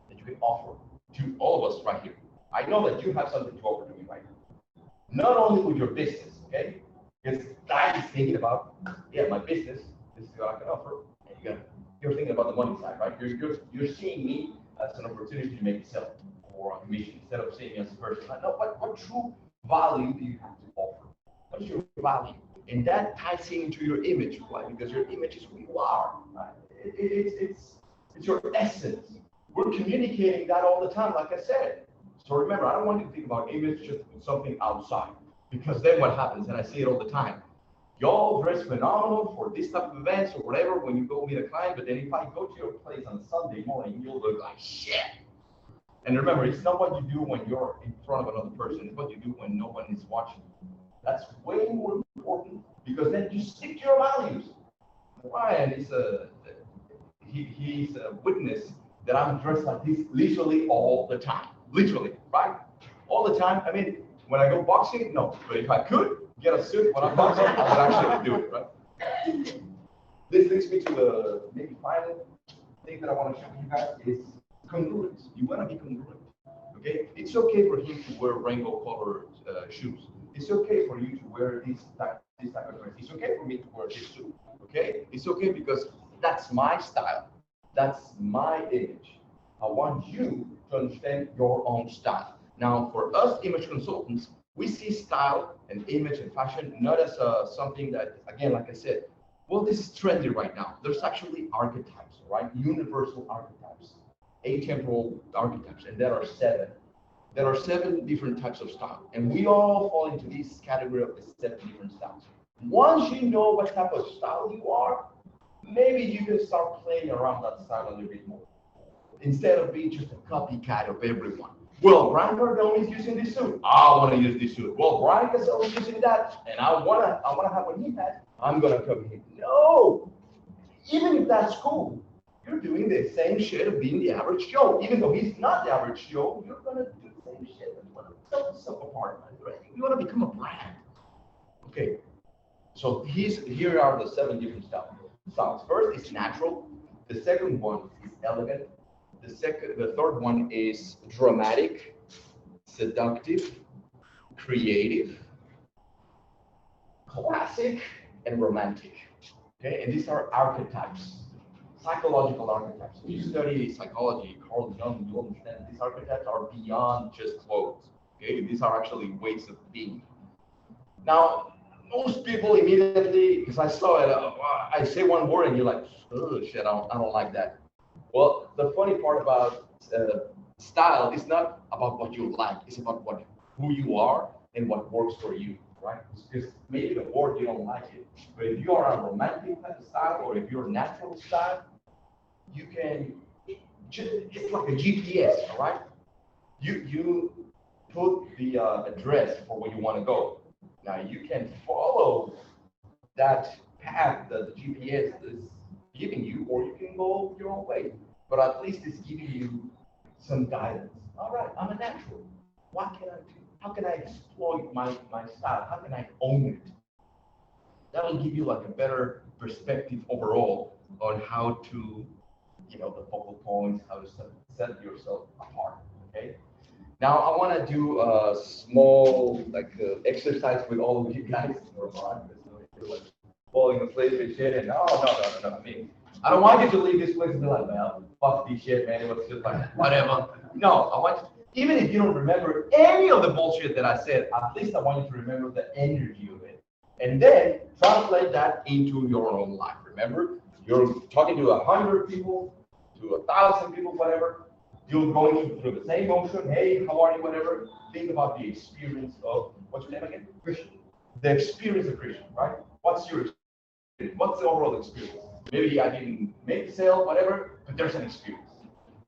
that you can offer to all of us right here? I know that you have something to offer to me right now. Not only with your business, okay? Because I was thinking about, yeah, my business, this is what I can offer. And you're thinking about the money side, right? You're seeing me as an opportunity to make a sale or a commission instead of seeing me as a person. I know what true value do you have to offer? What is your value? And that ties into your image, right? Because your image is who you are, right? It's your essence. We're communicating that all the time, like I said. So remember, I don't want you to think about image just something outside. Because then what happens, and I see it all the time, y'all dress phenomenal for this type of events or whatever when you go meet a client, but then if I go to your place on Sunday morning, you'll look like shit. And remember, it's not what you do when you're in front of another person, it's what you do when no one is watching. That's way more important because then you stick to your values. Bryan is he's a witness that I'm dressed like this literally all the time. Literally, right? All the time. I mean, when I go boxing, no. But if I could get a suit when I'm boxing, I would actually do it, right? This leads me to the maybe final thing that I want to show you guys is congruence. You want to be congruent, okay? It's okay for him to wear rainbow-colored shoes. It's okay for you to wear this type of dress. It's okay for me to wear this suit, okay? It's okay because that's my style. That's my image. I want you to understand your own style. Now, for us image consultants, we see style and image and fashion not as something that, again, like I said, well, this is trendy right now. There's actually archetypes, right? Universal archetypes, atemporal archetypes, and there are 7. There are 7 different types of style, and we all fall into this category of the 7 different styles. Once you know what type of style you are, maybe you can start playing around that style a little bit more, instead of being just a copycat of everyone. Well, Bryan Cardone is using this suit. I want to use this suit. Well, Bryan Casella is using that, and I wanna have what he has. I'm gonna copy him. No, even if that's cool, you're doing the same shit of being the average Joe. Even though he's not the average Joe, you're gonna do the same shit. You wanna set yourself apart, right? You wanna become a brand. Okay, so here are the 7 different styles. First is natural. The second one is elegant. The third one is dramatic, seductive, creative, classic, and romantic. Okay, and these are archetypes, psychological archetypes. If you study psychology, Carl Jung, you understand these archetypes are beyond just clothes. Okay, these are actually ways of being. Now, most people immediately, because I saw it, I say one word and you're like, oh shit, I don't like that. Well, the funny part about style is not about what you like, it's about who you are and what works for you, right? Because maybe the word you don't like it, but if you are a romantic type of style or if you're a natural style, you can, it's like a GPS, all right? You put the address for where you want to go. Now you can follow that path that the GPS is giving you, or you can go your own way. But at least it's giving you some guidance. All right, I'm a natural. What can I do? How can I exploit my style? How can I own it? That will give you like a better perspective overall on how to, the focal points, how to set yourself apart. Okay. Now I want to do a small exercise with all of you guys. Falling asleep and shit, and no. I mean, I don't want you to leave this place and be like, well, fuck this shit, man. It was just like whatever. No, I want you, even if you don't remember any of the bullshit that I said, at least I want you to remember the energy of it, and then translate that into your own life. Remember, you're talking to 100 people, to 1,000 people, whatever. You're going through the same motion. Hey, how are you? Whatever. Think about the experience of what's your name again? Christian. The experience of Christian, right? What's your experience? What's the overall experience? Maybe I didn't make the sale, whatever, but there's an experience,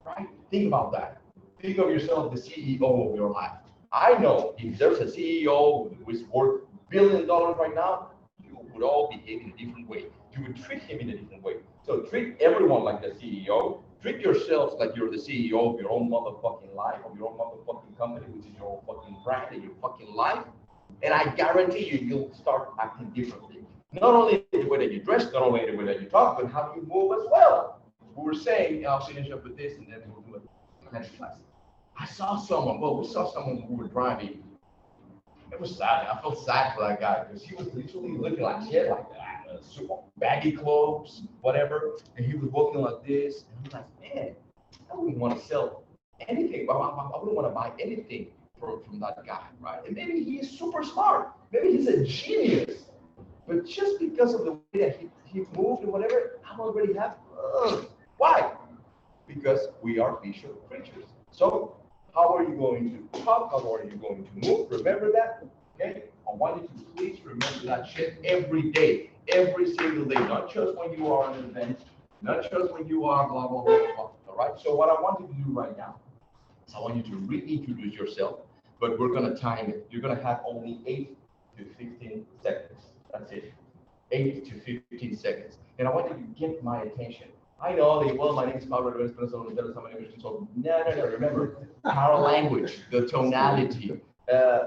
right? Think about that. Think of yourself the CEO of your life. I know if there's a CEO who is worth $1 billion right now, you would all behave in a different way. You would treat him in a different way. So treat everyone like the CEO. Treat yourselves like you're the CEO of your own motherfucking life, of your own motherfucking company, which is your own fucking brand and your fucking life. And I guarantee you, you'll start acting differently. Not only the way that you dress, not only the way that you talk, but how you move as well. We were saying, I'll finish up with this and then we'll do it next class. We saw someone who were driving. It was sad. I felt sad for that guy because he was literally looking like shit, like that, super baggy clothes, whatever. And he was walking like this. And I'm like, man, I wouldn't want to sell anything. I wouldn't want to buy anything from that guy, right? And maybe he is super smart. Maybe he's a genius. But just because of the way that he moved and whatever, I already have. Why? Because we are visual creatures. So how are you going to talk? How are you going to move? Remember that, okay? I want you to please remember that shit every day, every single day, not just when you are on an event, not just when you are blah, blah, blah, blah, all right? So what I want you to do right now is I want you to reintroduce yourself, but we're gonna time it. You're gonna have only 8 to 15 seconds. That's it, 8 to 15 seconds. And I want you to get my attention. I know that, well, my name is Pablo Rivera, somebody English consultant. No. Remember, our language, the tonality.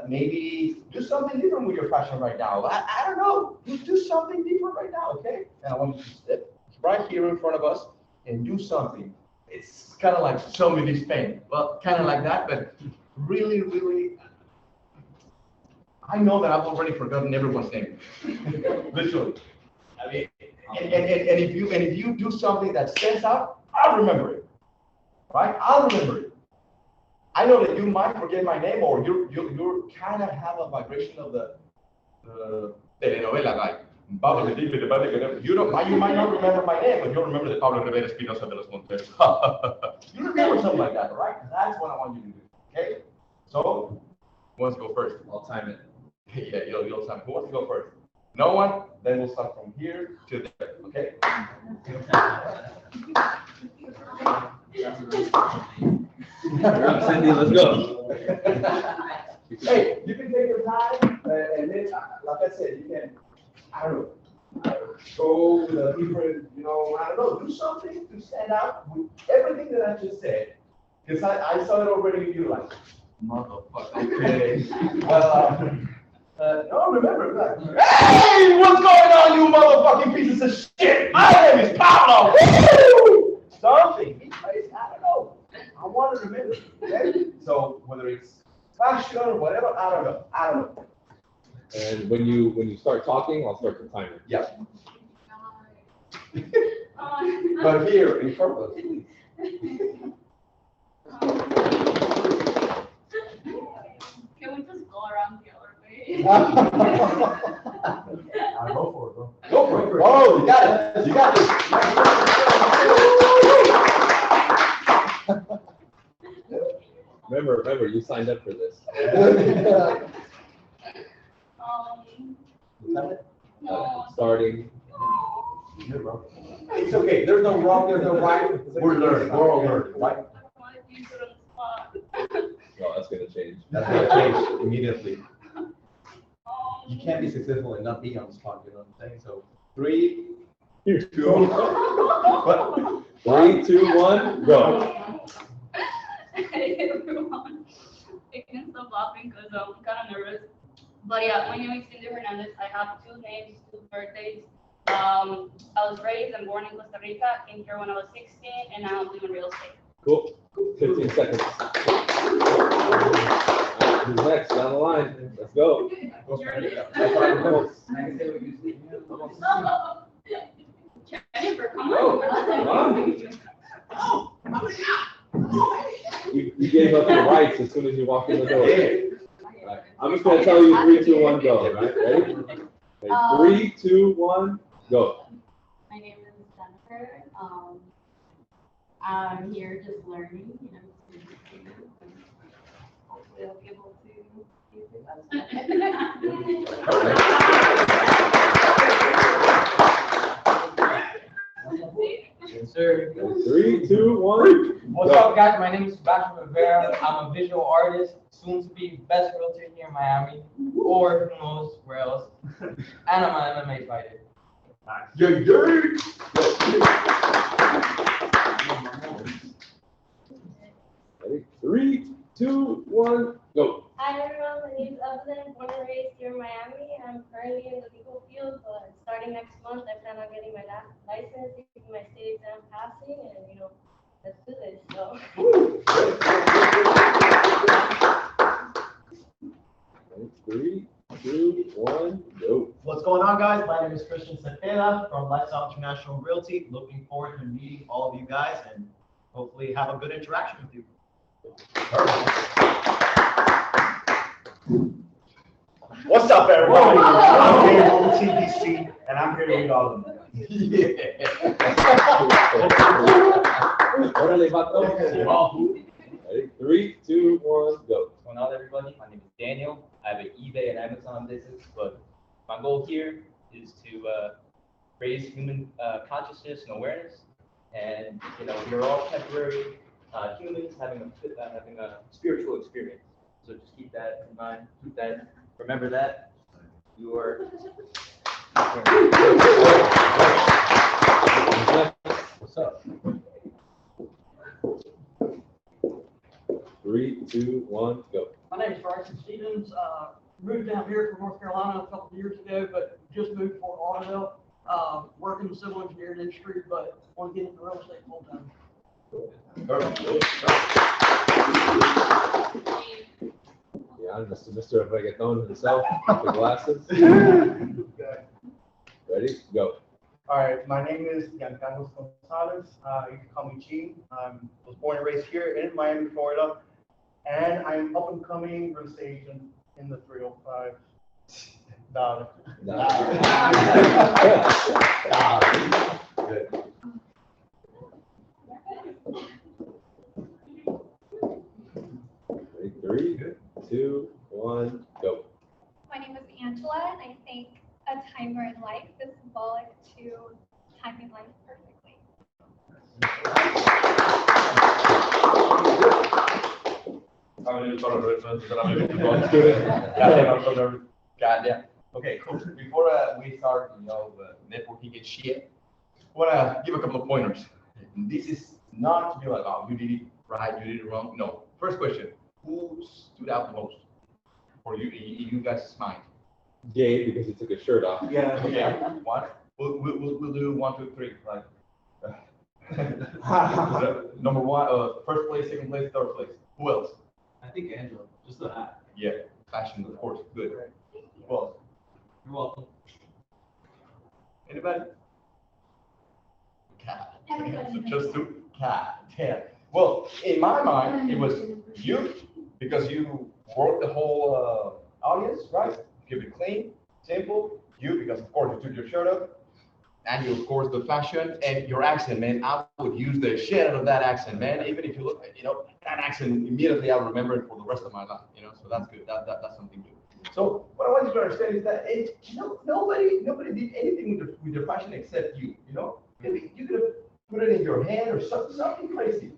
Maybe do something different with your fashion right now. I don't know. Just do something different right now, okay? And I want you to step right here in front of us and do something. It's kind of like show me this pen. Well, kind of like that, but really, really. I know that I've already forgotten everyone's name. Literally. I mean. And if you do something that stands out, I'll remember it, right? I'll remember it. I know that you might forget my name, or you kind of have a vibration of the telenovela guy. Pablo, you might not remember my name, but you'll remember the Pablo Rivera Espinosa de los Montes. You remember something like that, right? That's what I want you to do. Okay? So, who wants to go first? I'll time it. Yeah, you'll time. Who wants to go first? No one? Then we'll start from here to there, okay? Cindy, let's go. Hey, you can take your time, and then, like I said, you can, I don't know, go with a different, I don't know, do something to stand out with everything that I just said. Because I saw it already in you, like, motherfucker, okay. No, remember, like, hey, what's going on, you motherfucking pieces of shit? My name is Pablo. Woo! Something, I don't know. I want to remember, okay? So whether it's fashion or whatever, I don't know. And when you start talking, I'll start the timer. Yeah. But here in front of us, please. Can we just go around the other way? I'll go for it, bro. Go for it. Oh, you got it. You got it. Remember, you signed up for this. No. Starting. It's okay. There's no wrong. There's no right. We're learning. We're all learning, right? I want to be put on the spot. No, that's gonna change. That's gonna change immediately. You can't be successful and not be on the spot, you know what I'm saying? So 3, 2, 3, 2, 1, go. Hey everyone, I can't stop laughing because I'm kind of nervous. But yeah, my name is Cindy Hernandez. I have 2 names, 2 birthdays. I was raised and born in Costa Rica, came here when I was 16, and now I'm doing real estate. Cool. 15 seconds. Who's next? Down the line. Let's go. Jennifer, come on. You gave up your rights as soon as you walked in the door. Right. I'm just gonna tell you 3, 2, 1, go. Right? Ready? Okay, 3, 2, 1, go. My name is Jennifer. I'm here just learning, hopefully I'll be able to use it. Yes, sir. 3, 2, 1. What's up, guys? My name is Sebastian Rivera. I'm a visual artist. soon to be best realtor here in Miami, or who knows where else. And I'm an MMA fighter. Ready? 3, 2, 1, go. Hi everyone, my name is Evelyn, born and raised here in Miami. I'm currently in the legal field, but starting next month, I plan on getting my license, taking my state exam, passing, and let's do this. So. Ready? 3, 2, 1, go. What's going on, guys? My name is Christian Cepeda from Lifestyle International Realty. Looking forward to meeting all of you guys and hopefully have a good interaction with you. What's up, everybody? I'm here on TBC, and I'm here to meet all of you. Órale, vato. Ready? 3, 2, 1, go. What's going on, everybody? My name is Daniel. I have an eBay and Amazon business, but my goal here is to raise human consciousness and awareness. And we're all temporary humans having a spiritual experience. So just keep that in mind. Remember that. You are. What's up? 3, 2, 1, go. My name is Bryson Stevens. Moved down here from North Carolina a couple of years ago, but just moved to Fort Lauderdale. Work in the civil engineering industry, but want to get into real estate full time. Yeah, I'm just Mr. Reggaeton himself, the glasses. Ready? Go. All right, my name is Giancarlo Gonzalez. You can call me G. I was born and raised here in Miami, Florida, and I'm up and coming real estate agent in the 305. Dollar. Good. Ready? 3, 2, 1, go. My name is Angela, and I think a timer in life is symbolic to timing life perfectly. Goddamn. Okay, cool. Before we start, networking and shit, I wanna give a couple of pointers. This is not to be like, oh, you did it right, you did it wrong. No. First question: who stood out the most for you in you guys' mind? Gabe, because he took his shirt off. Yeah. Okay. What? We'll do 1, 2, 3. Like number one, first place, second place, third place. Who else? I think Angela, just the hat. Yeah, fashion, of course. Good. Who else? You're welcome. Anybody? God damn. Everybody. Just two? God damn. Well, in my mind, it was you, because you worked the whole audience, right? Keep it clean, simple. You, because of course you took your shirt off. And you, of course, the fashion and your accent, man. I would use the shit out of that accent, man. Even if you look, that accent, immediately I'll remember it for the rest of my life, So that's good. That's something good. So what I want you to understand is that nobody did anything with your fashion except you. Maybe you could have put it in your hand or something crazy.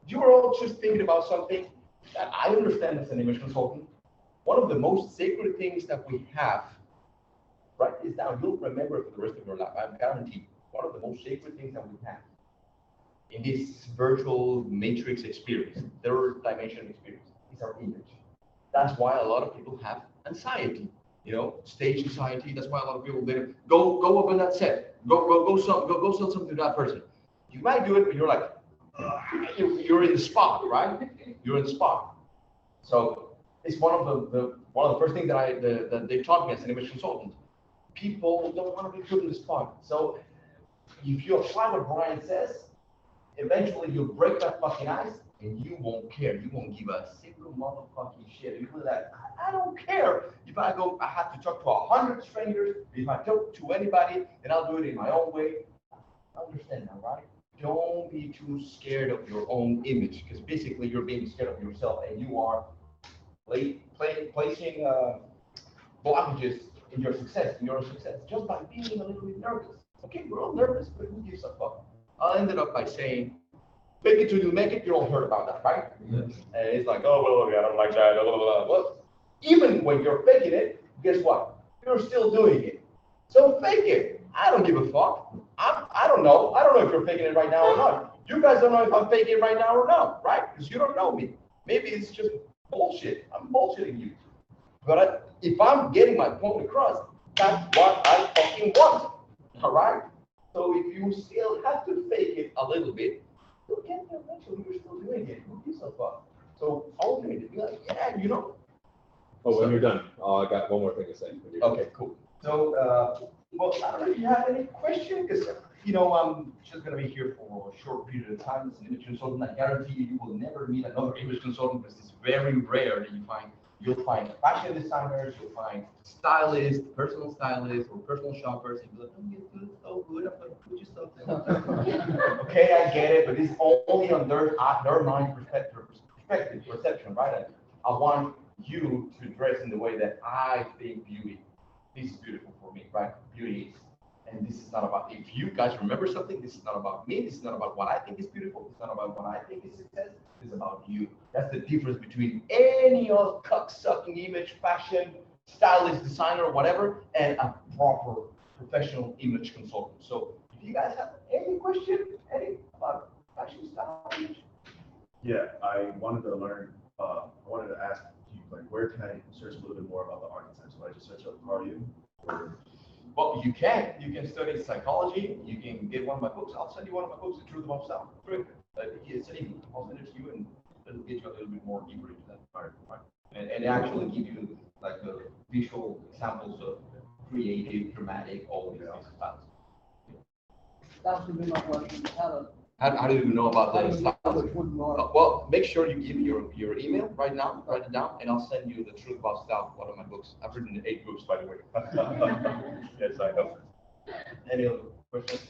You were all just thinking about something that I understand as an image consultant. One of the most sacred things that we have. Write this down. You'll remember it for the rest of your life. I guarantee you. One of the most sacred things that we have in this virtual matrix experience, third dimension experience, is our image. That's why a lot of people have anxiety. Stage anxiety. That's why a lot of people go up on that set. Go sell something to that person. You might do it, but you're like, you're in the spot, right? You're in the spot. So it's one of the first things that they taught me as an image consultant. People don't want to be put in the spot. So if you apply what Bryan says, eventually you'll break that fucking ice and you won't care. You won't give a single motherfucking shit. You feel that I don't care. If I have to talk to 100 strangers. If I talk to anybody, then I'll do it in my own way. Understand that, right? Don't be too scared of your own image, because basically you're being scared of yourself and you are placing blockages in your success, just by being a little bit nervous. Okay, we're all nervous, but who gives a fuck? I'll end it up by saying, Fake it till you make it, you all heard about that, right? Yeah. And it's like, oh, well, yeah, I don't like that, blah, blah, blah. Well, even when you're faking it, guess what? You're still doing it. So fake it. I don't give a fuck. I don't know. I don't know if you're faking it right now or not. You guys don't know if I'm faking it right now or not, right? Because you don't know me. Maybe it's just bullshit. I'm bullshitting you. But if I'm getting my point across, that's what I fucking want. All right? So if you still have to fake it a little bit, you'll get there eventually. You're still doing it. Who gives a fuck? So ultimately, be like, yeah, you know. Oh, when you're done, I got one more thing to say. Okay, cool. So, well, I don't know if you have any question, because, you know, I'm just going to be here for a short period of time as an image consultant. I guarantee you, you will never meet another image consultant, because it's very rare that you'll find fashion designers, you'll find stylists, personal stylists, or personal shoppers, and you'll be like, oh, it's so good, I'm going to put you something. Okay, I get it, but it's only on their mind perception, right? I want you to dress in the way that I think beauty. This is beautiful for me, right? Beauty is. And this is not about, if you guys remember something, this is not about me, this is not about what I think is beautiful, it's not about what I think is success, it's about you. That's the difference between any old cock-sucking image, fashion, stylist, designer, whatever, and a proper professional image consultant. So if you guys have any question, about fashion, style, image? Yeah, I wanted to learn, I wanted to ask you, like, where can I search a little bit more about the archetypes? So I just search up Cardio. Well, you can study psychology. You can get one of my books. I'll send you one of my books, The Truth About Style. It's an email. I'll send it to you, and it'll get you a little bit more deeper into that part, right? And actually give you like the visual examples of creative, dramatic, all of these styles. That's gonna be my question. How do you know about the styles? Well, make sure you give me your email right now. Write it down, and I'll send you The Truth About Style, one of my books. I've written 8 books, by the way. Yes, I know. Any other questions?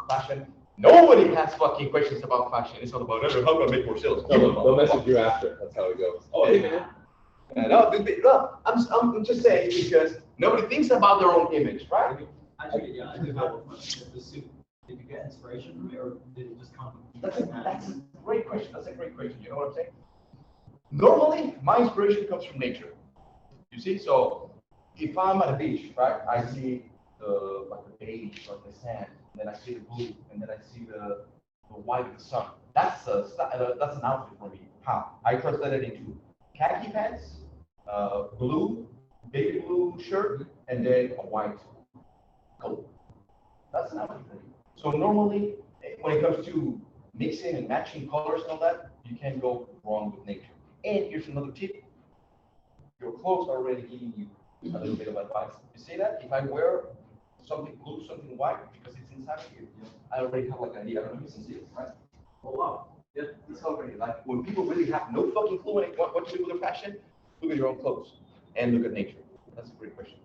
Fashion? Nobody has fucking questions about fashion. It's all about how can I make more sales. No, they'll message you after. That's how it goes. Oh, hey, man. No, I'm just saying because nobody thinks about their own image, right? Actually, yeah, I do have a question. The suit, did you get inspiration from it, or did it just come from That's a great question. That's a great question. You know what I'm saying? Normally, my inspiration comes from nature. You see, so if I'm at a beach, right, I see the beige or the sand, and then I see the blue, and then I see the white of the sun. That's an outfit for me. How? I translate it into khaki pants, blue, baby blue shirt, and then a white coat. That's an outfit for me. So normally, when it comes to mixing and matching colors and all that, you can't go wrong with nature. And here's another tip. Your clothes are already giving you a little bit of advice. You see that? If I wear something blue, something white, because it's inside here, I already have like an idea. I don't know if you can see it, right? Oh, wow. Yeah, it's already like when people really have no fucking clue what to do with their fashion, look at your own clothes and look at nature. That's a great question.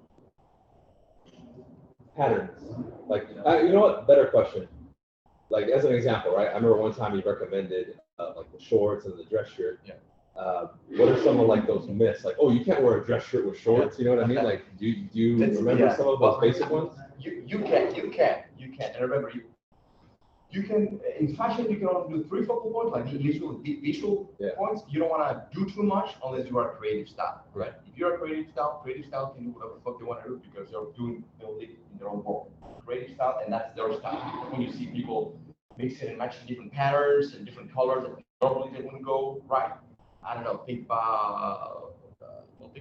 Patterns. Like, you know what? Better question. Like, as an example, right? I remember one time you recommended like the shorts and the dress shirt. Yeah. What are some of like those myths? Like, oh, you can't wear a dress shirt with shorts. You know what I mean? Like, do you remember some of those basic ones? You can. And remember, you can in fashion you can only do 3 focal points, like the visual points. You don't want to do too much unless you are a creative style, right? If you're a creative style can do whatever the fuck they want to do because they'll live in their own world. Creative style, and that's their style. When you see people mixing and matching different patterns and different colors that normally they wouldn't go right. I don't know. Think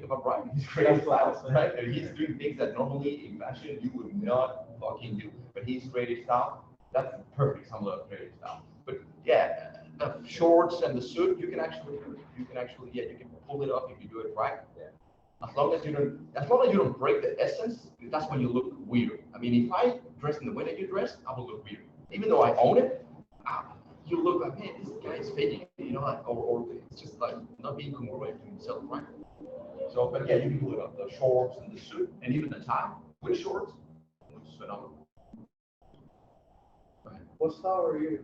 about Bryan. He's creative style, right? And he's doing things that normally in fashion you would not fucking do, but he's creative style. That's the perfect example of creative style. But yeah, the shorts and the suit, you can actually pull it off if you do it right. Yeah. As long as you don't break the essence, that's when you look weird. I mean, if I dress in the way that you dress, I will look weird. Even though I own it, you look like, man, this guy is faking it, you know, like, or it's just like not being congruent to himself, right? So, but yeah, you can pull it off. The shorts and the suit, and even the tie with shorts, looks phenomenal. What style are you?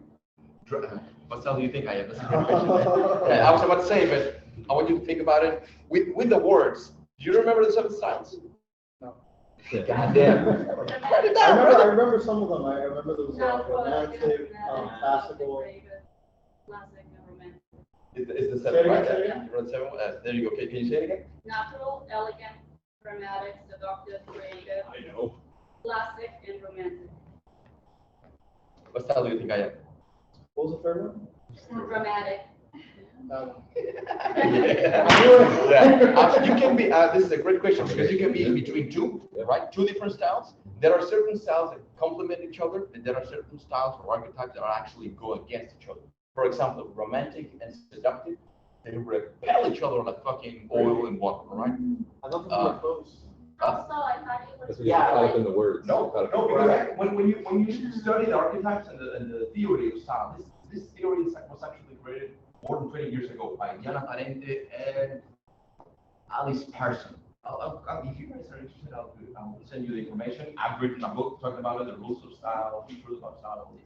What style do you think I am? That's a good question. I was about to say, but I want you to think about it with the words. Do you remember the 7 styles? No. Goddamn. I remember some of them. I remember there was landscape, classical. classic, and romantic. It's the seven, right? Say You wrote seven. There you go. Okay, can you say it again? Natural, elegant, dramatic, seductive, creative, I know. classic, and romantic. What style do you think I am? What was the third one? Dramatic. Yeah. You can be, this is a great question because you can be in between two, right? Two different styles. There are certain styles that complement each other, and there are certain styles or archetypes that are actually go against each other. For example, romantic and seductive, they repel each other like fucking oil and water, right? I love the word close. Also, I thought you That's was. what you caught up in the words. No, Caught up no, in the because words. when you study the archetypes and the theory of style, this theory was actually created more than 20 years ago by Yana Parente and Alice Parson. If you guys are interested, I'll send you the information. I've written a book talking about it, the rules of style, features about style, all this.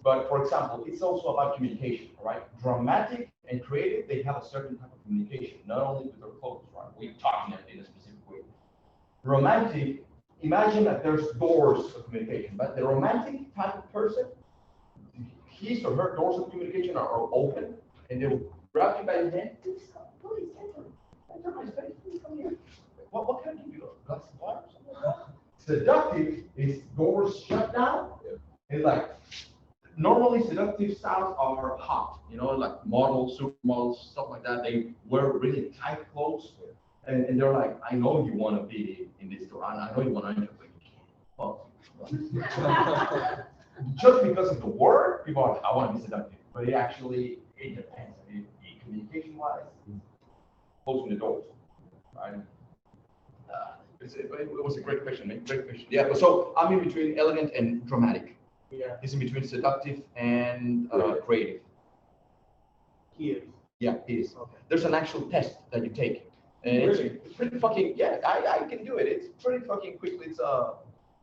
But for example, it's also about communication, right? Dramatic and creative, they have a certain type of communication, not only with their clothes, right? We're talking in a specific way. Romantic, imagine that there's doors of communication, but the romantic type of person, his or her doors of communication are open, and they'll grab you by the hand. Please come, please enter my space, please come here. What can I give you? A glass of water or something like that? Seductive is doors shut down. It's like, normally seductive styles are hot, like models, supermodels, stuff like that. They wear really tight clothes. And they're like, I know you want to be in this store, and I know you want to enter, but you can't. Well, just because of the word, people are like, I want to be seductive. But it depends. Communication-wise, closing the doors, right? It was a great question, man. Great question. Yeah, so I'm in between elegant and dramatic. Yeah. He's in between seductive and creative. He is. Yeah, it is. Okay. There's an actual test that you take. And it's pretty fucking, yeah, I can do it. It's pretty fucking quickly. It's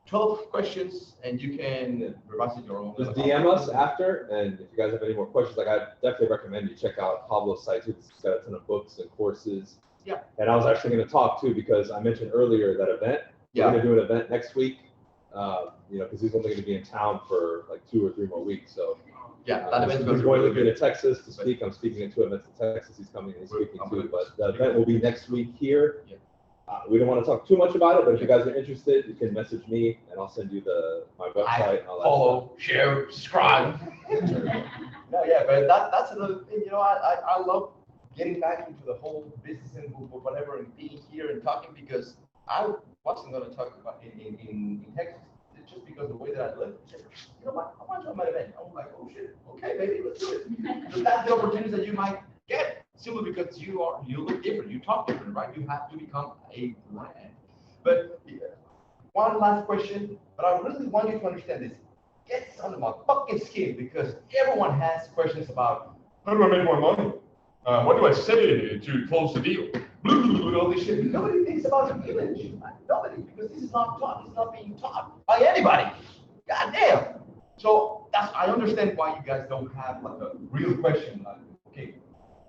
12 questions, and you can revise it your own. Just DM us after, and if you guys have any more questions, like I definitely recommend you check out Pablo's site too. He's got a ton of books and courses. Yeah. And I was actually going to talk too because I mentioned earlier that event. Yeah. We're going to do an event next week. Because he's only going to be in town for like 2 or 3 more weeks. So yeah, that event's he's going to Texas to speak. I'm speaking at 2 events in Texas. He's coming and speaking too. But the event will be next week here. Yeah. We don't want to talk too much about it, but if you guys are interested, you can message me and I'll send you my website. And all that follow, share, subscribe. No, yeah, but that's another thing. I love getting back into the whole business and whatever and being here and talking because I wasn't going to talk about in Texas. Just because of the way that I live, you know what? I want to join my event. I'm like, oh shit, okay, baby, let's do it. So that's the opportunities that you might get simply because you look different, you talk different, right? You have to become a brand. But one last question, but I really want you to understand this. Get under my fucking skin because everyone has questions about how do I make more money? What do I say to close the deal? All this shit. Nobody thinks about the image. Nobody, because this is not taught. It's not being taught by anybody. God damn. So I understand why you guys don't have like a real question. Like, okay,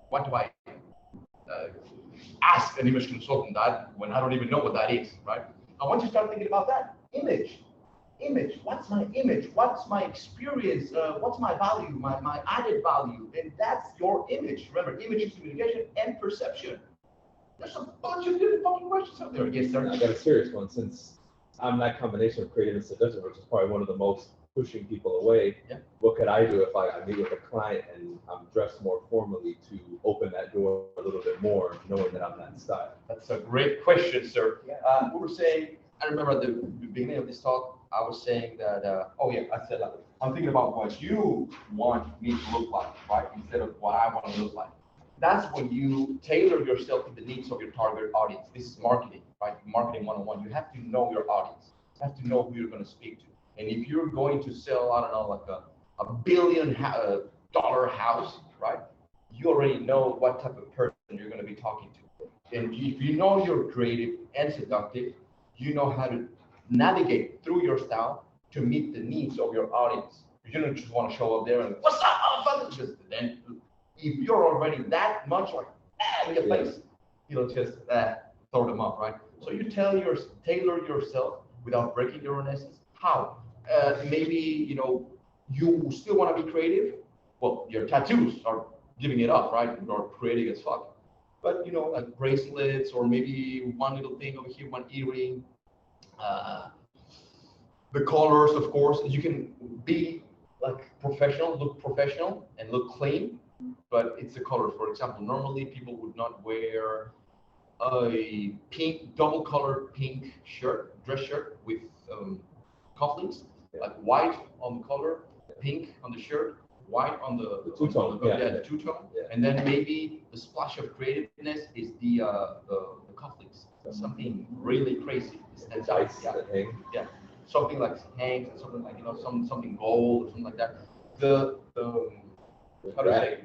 what do I ask an image consultant that when I don't even know what that is, right? I want you to start thinking about that. Image. What's my image? What's my experience? What's my value? My added value? And that's your image. Remember, image is communication and perception. There's a bunch of different fucking questions out there. Yes, sir. I got a serious one since I'm that combination of creative and seductive, which is probably one of the most pushing people away. Yeah. What could I do if I meet with a client and I'm dressed more formally to open that door a little bit more, knowing that I'm that style? That's a great question, sir. We were saying, I remember at the beginning of this talk, I was saying that, I said, I'm thinking about what you want me to look like, right? Instead of what I want to look like. That's when you tailor yourself to the needs of your target audience. This is marketing, right? Marketing 101. You have to know your audience. You have to know who you're going to speak to. And if you're going to sell, I don't know, like a $1 billion house, right? You already know what type of person you're going to be talking to. And if you know you're creative and seductive, you know how to navigate through your style to meet the needs of your audience. You don't just want to show up there and, what's up, motherfucker? Just then, if you're already that much like, in your face, just throw them up, right? So you tailor yourself without breaking your own essence. How? Maybe, you still want to be creative, well, your tattoos are giving it up, right? Or pretty as fuck. But you know, like bracelets or maybe one little thing over here, one earring. The colors, of course, you can be like professional, look professional and look clean, but it's the colors. For example, normally people would not wear a pink, double colored pink shirt, dress shirt with cufflinks, like white on the collar, pink on the shirt, white on the two-tone, the two-tone, Yeah. and then maybe the splash of creativeness is the cufflinks, something really crazy. Stands out. Dice that hang. Yeah, something like hangs and something like something gold or something like that. The how do you say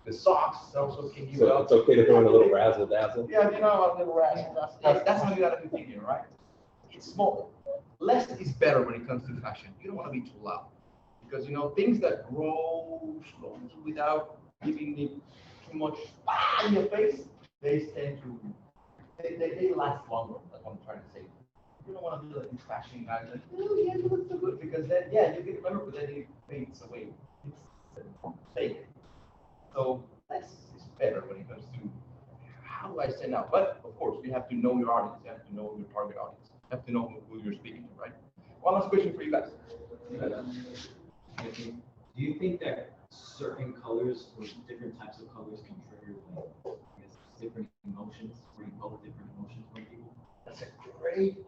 the socks also can give So up. it's okay to throw in a little razzle dazzle. Yeah, you know, a little razzle dazzle. That's how you gotta be thinking, right? It's small. Less is better when it comes to fashion. You don't want to be too loud because you know things that grow slowly without giving it too much in your face, they tend to they last longer. That's what I'm trying to say. You don't want to be like these fashion guys like, oh yeah, you look so good because then yeah, you get remember, but then it fades away. It's fake. So less is better when it comes to how do I say now? But of course, you have to know your audience. You have to know your target audience. You have to know who you're speaking to, right? One last question for you guys. Do you think that certain colors or different types of colors can trigger like, I guess, different emotions or evoke different emotions from people? That's a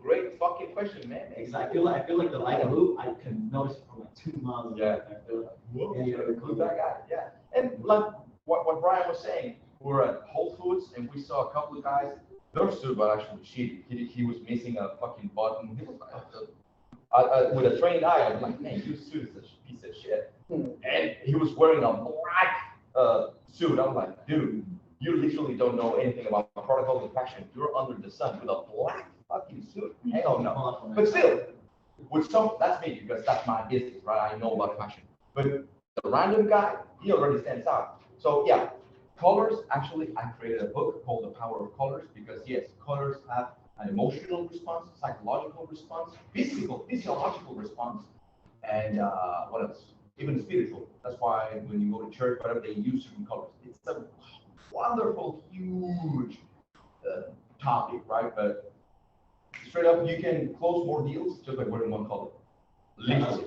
great fucking question, man. Because I feel like the light blue, I can notice it from like 2 miles away. Yeah. I feel like Whoa, any other who's color. that guy? Yeah. And like what Brian was saying, we were at Whole Foods and we saw a couple of guys. Their suit was actually shitty. He was missing a fucking button. He was like, with a trained eye, I was like, man, your suit is a piece of shit. And he was wearing a black suit. I'm like, dude, you literally don't know anything about protocol of fashion. You're under the sun with a black fucking suit. Hell no. But still, with some, that's me because that's my business, right? I know about fashion. But the random guy, he already stands out. So yeah, colors, actually, I created a book called The Power of Colors because yes, colors have an emotional response, psychological response, physiological response, and what else? Even spiritual. That's why when you go to church, whatever, they use certain colors. It's a wonderful, huge topic, right? But straight up, you can close more deals just by wearing one color. Literally,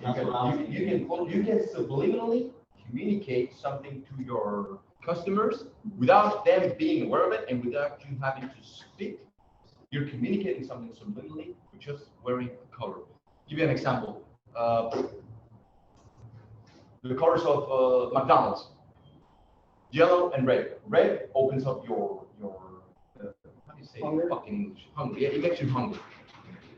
you can subliminally communicate something to your customers without them being aware of it and without you having to speak. You're communicating something subliminally with just wearing a color. Give you an example. The colors of McDonald's, yellow and red. Red opens up your how do you say fucking English? Hungry. Yeah, it makes you hungry.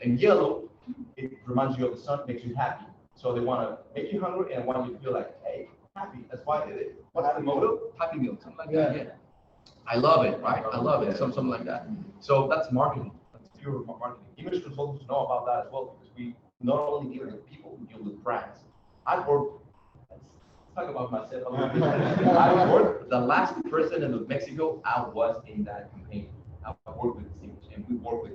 And yellow, it reminds you of the sun, makes you happy. So they want to make you hungry and want you to feel like, hey, happy. That's why what's the motto? Happy meal, something like that. Yeah. I love it, right? I love it. Something like that. So that's marketing. That's pure marketing. Image consultants know about that as well because we not only deal with people, we deal with brands. I've worked. Let's talk about myself a little bit. I worked. The last person in Mexico, I was in that campaign. I worked with the teams and we work with.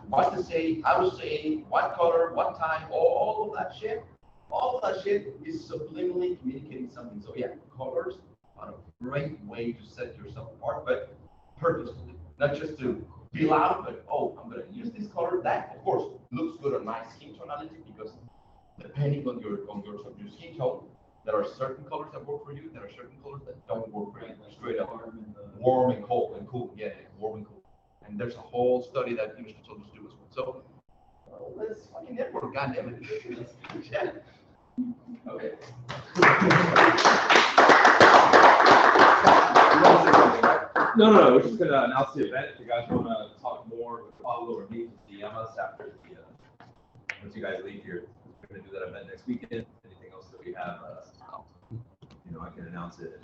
What to say, how to say, what color, what time, all of that shit. All of that shit is subliminally communicating something. So yeah, colors are a great way to set yourself apart, but purposefully, not just to be loud, but oh, I'm gonna use this color. That of course looks good on my skin tonality because depending on your skin tone, there are certain colors that work for you, there are certain colors that don't work for you. Straight up, warm and cold and cool. Yeah, warm and cool. And there's a whole study that image consultants do as well. So let's fucking network, goddammit. Yeah. Okay. No. We're just gonna announce the event. If you guys want to talk more with Pablo or me, just DM us after once you guys leave here. We're gonna do that event next weekend. Anything else that we have, I can announce it.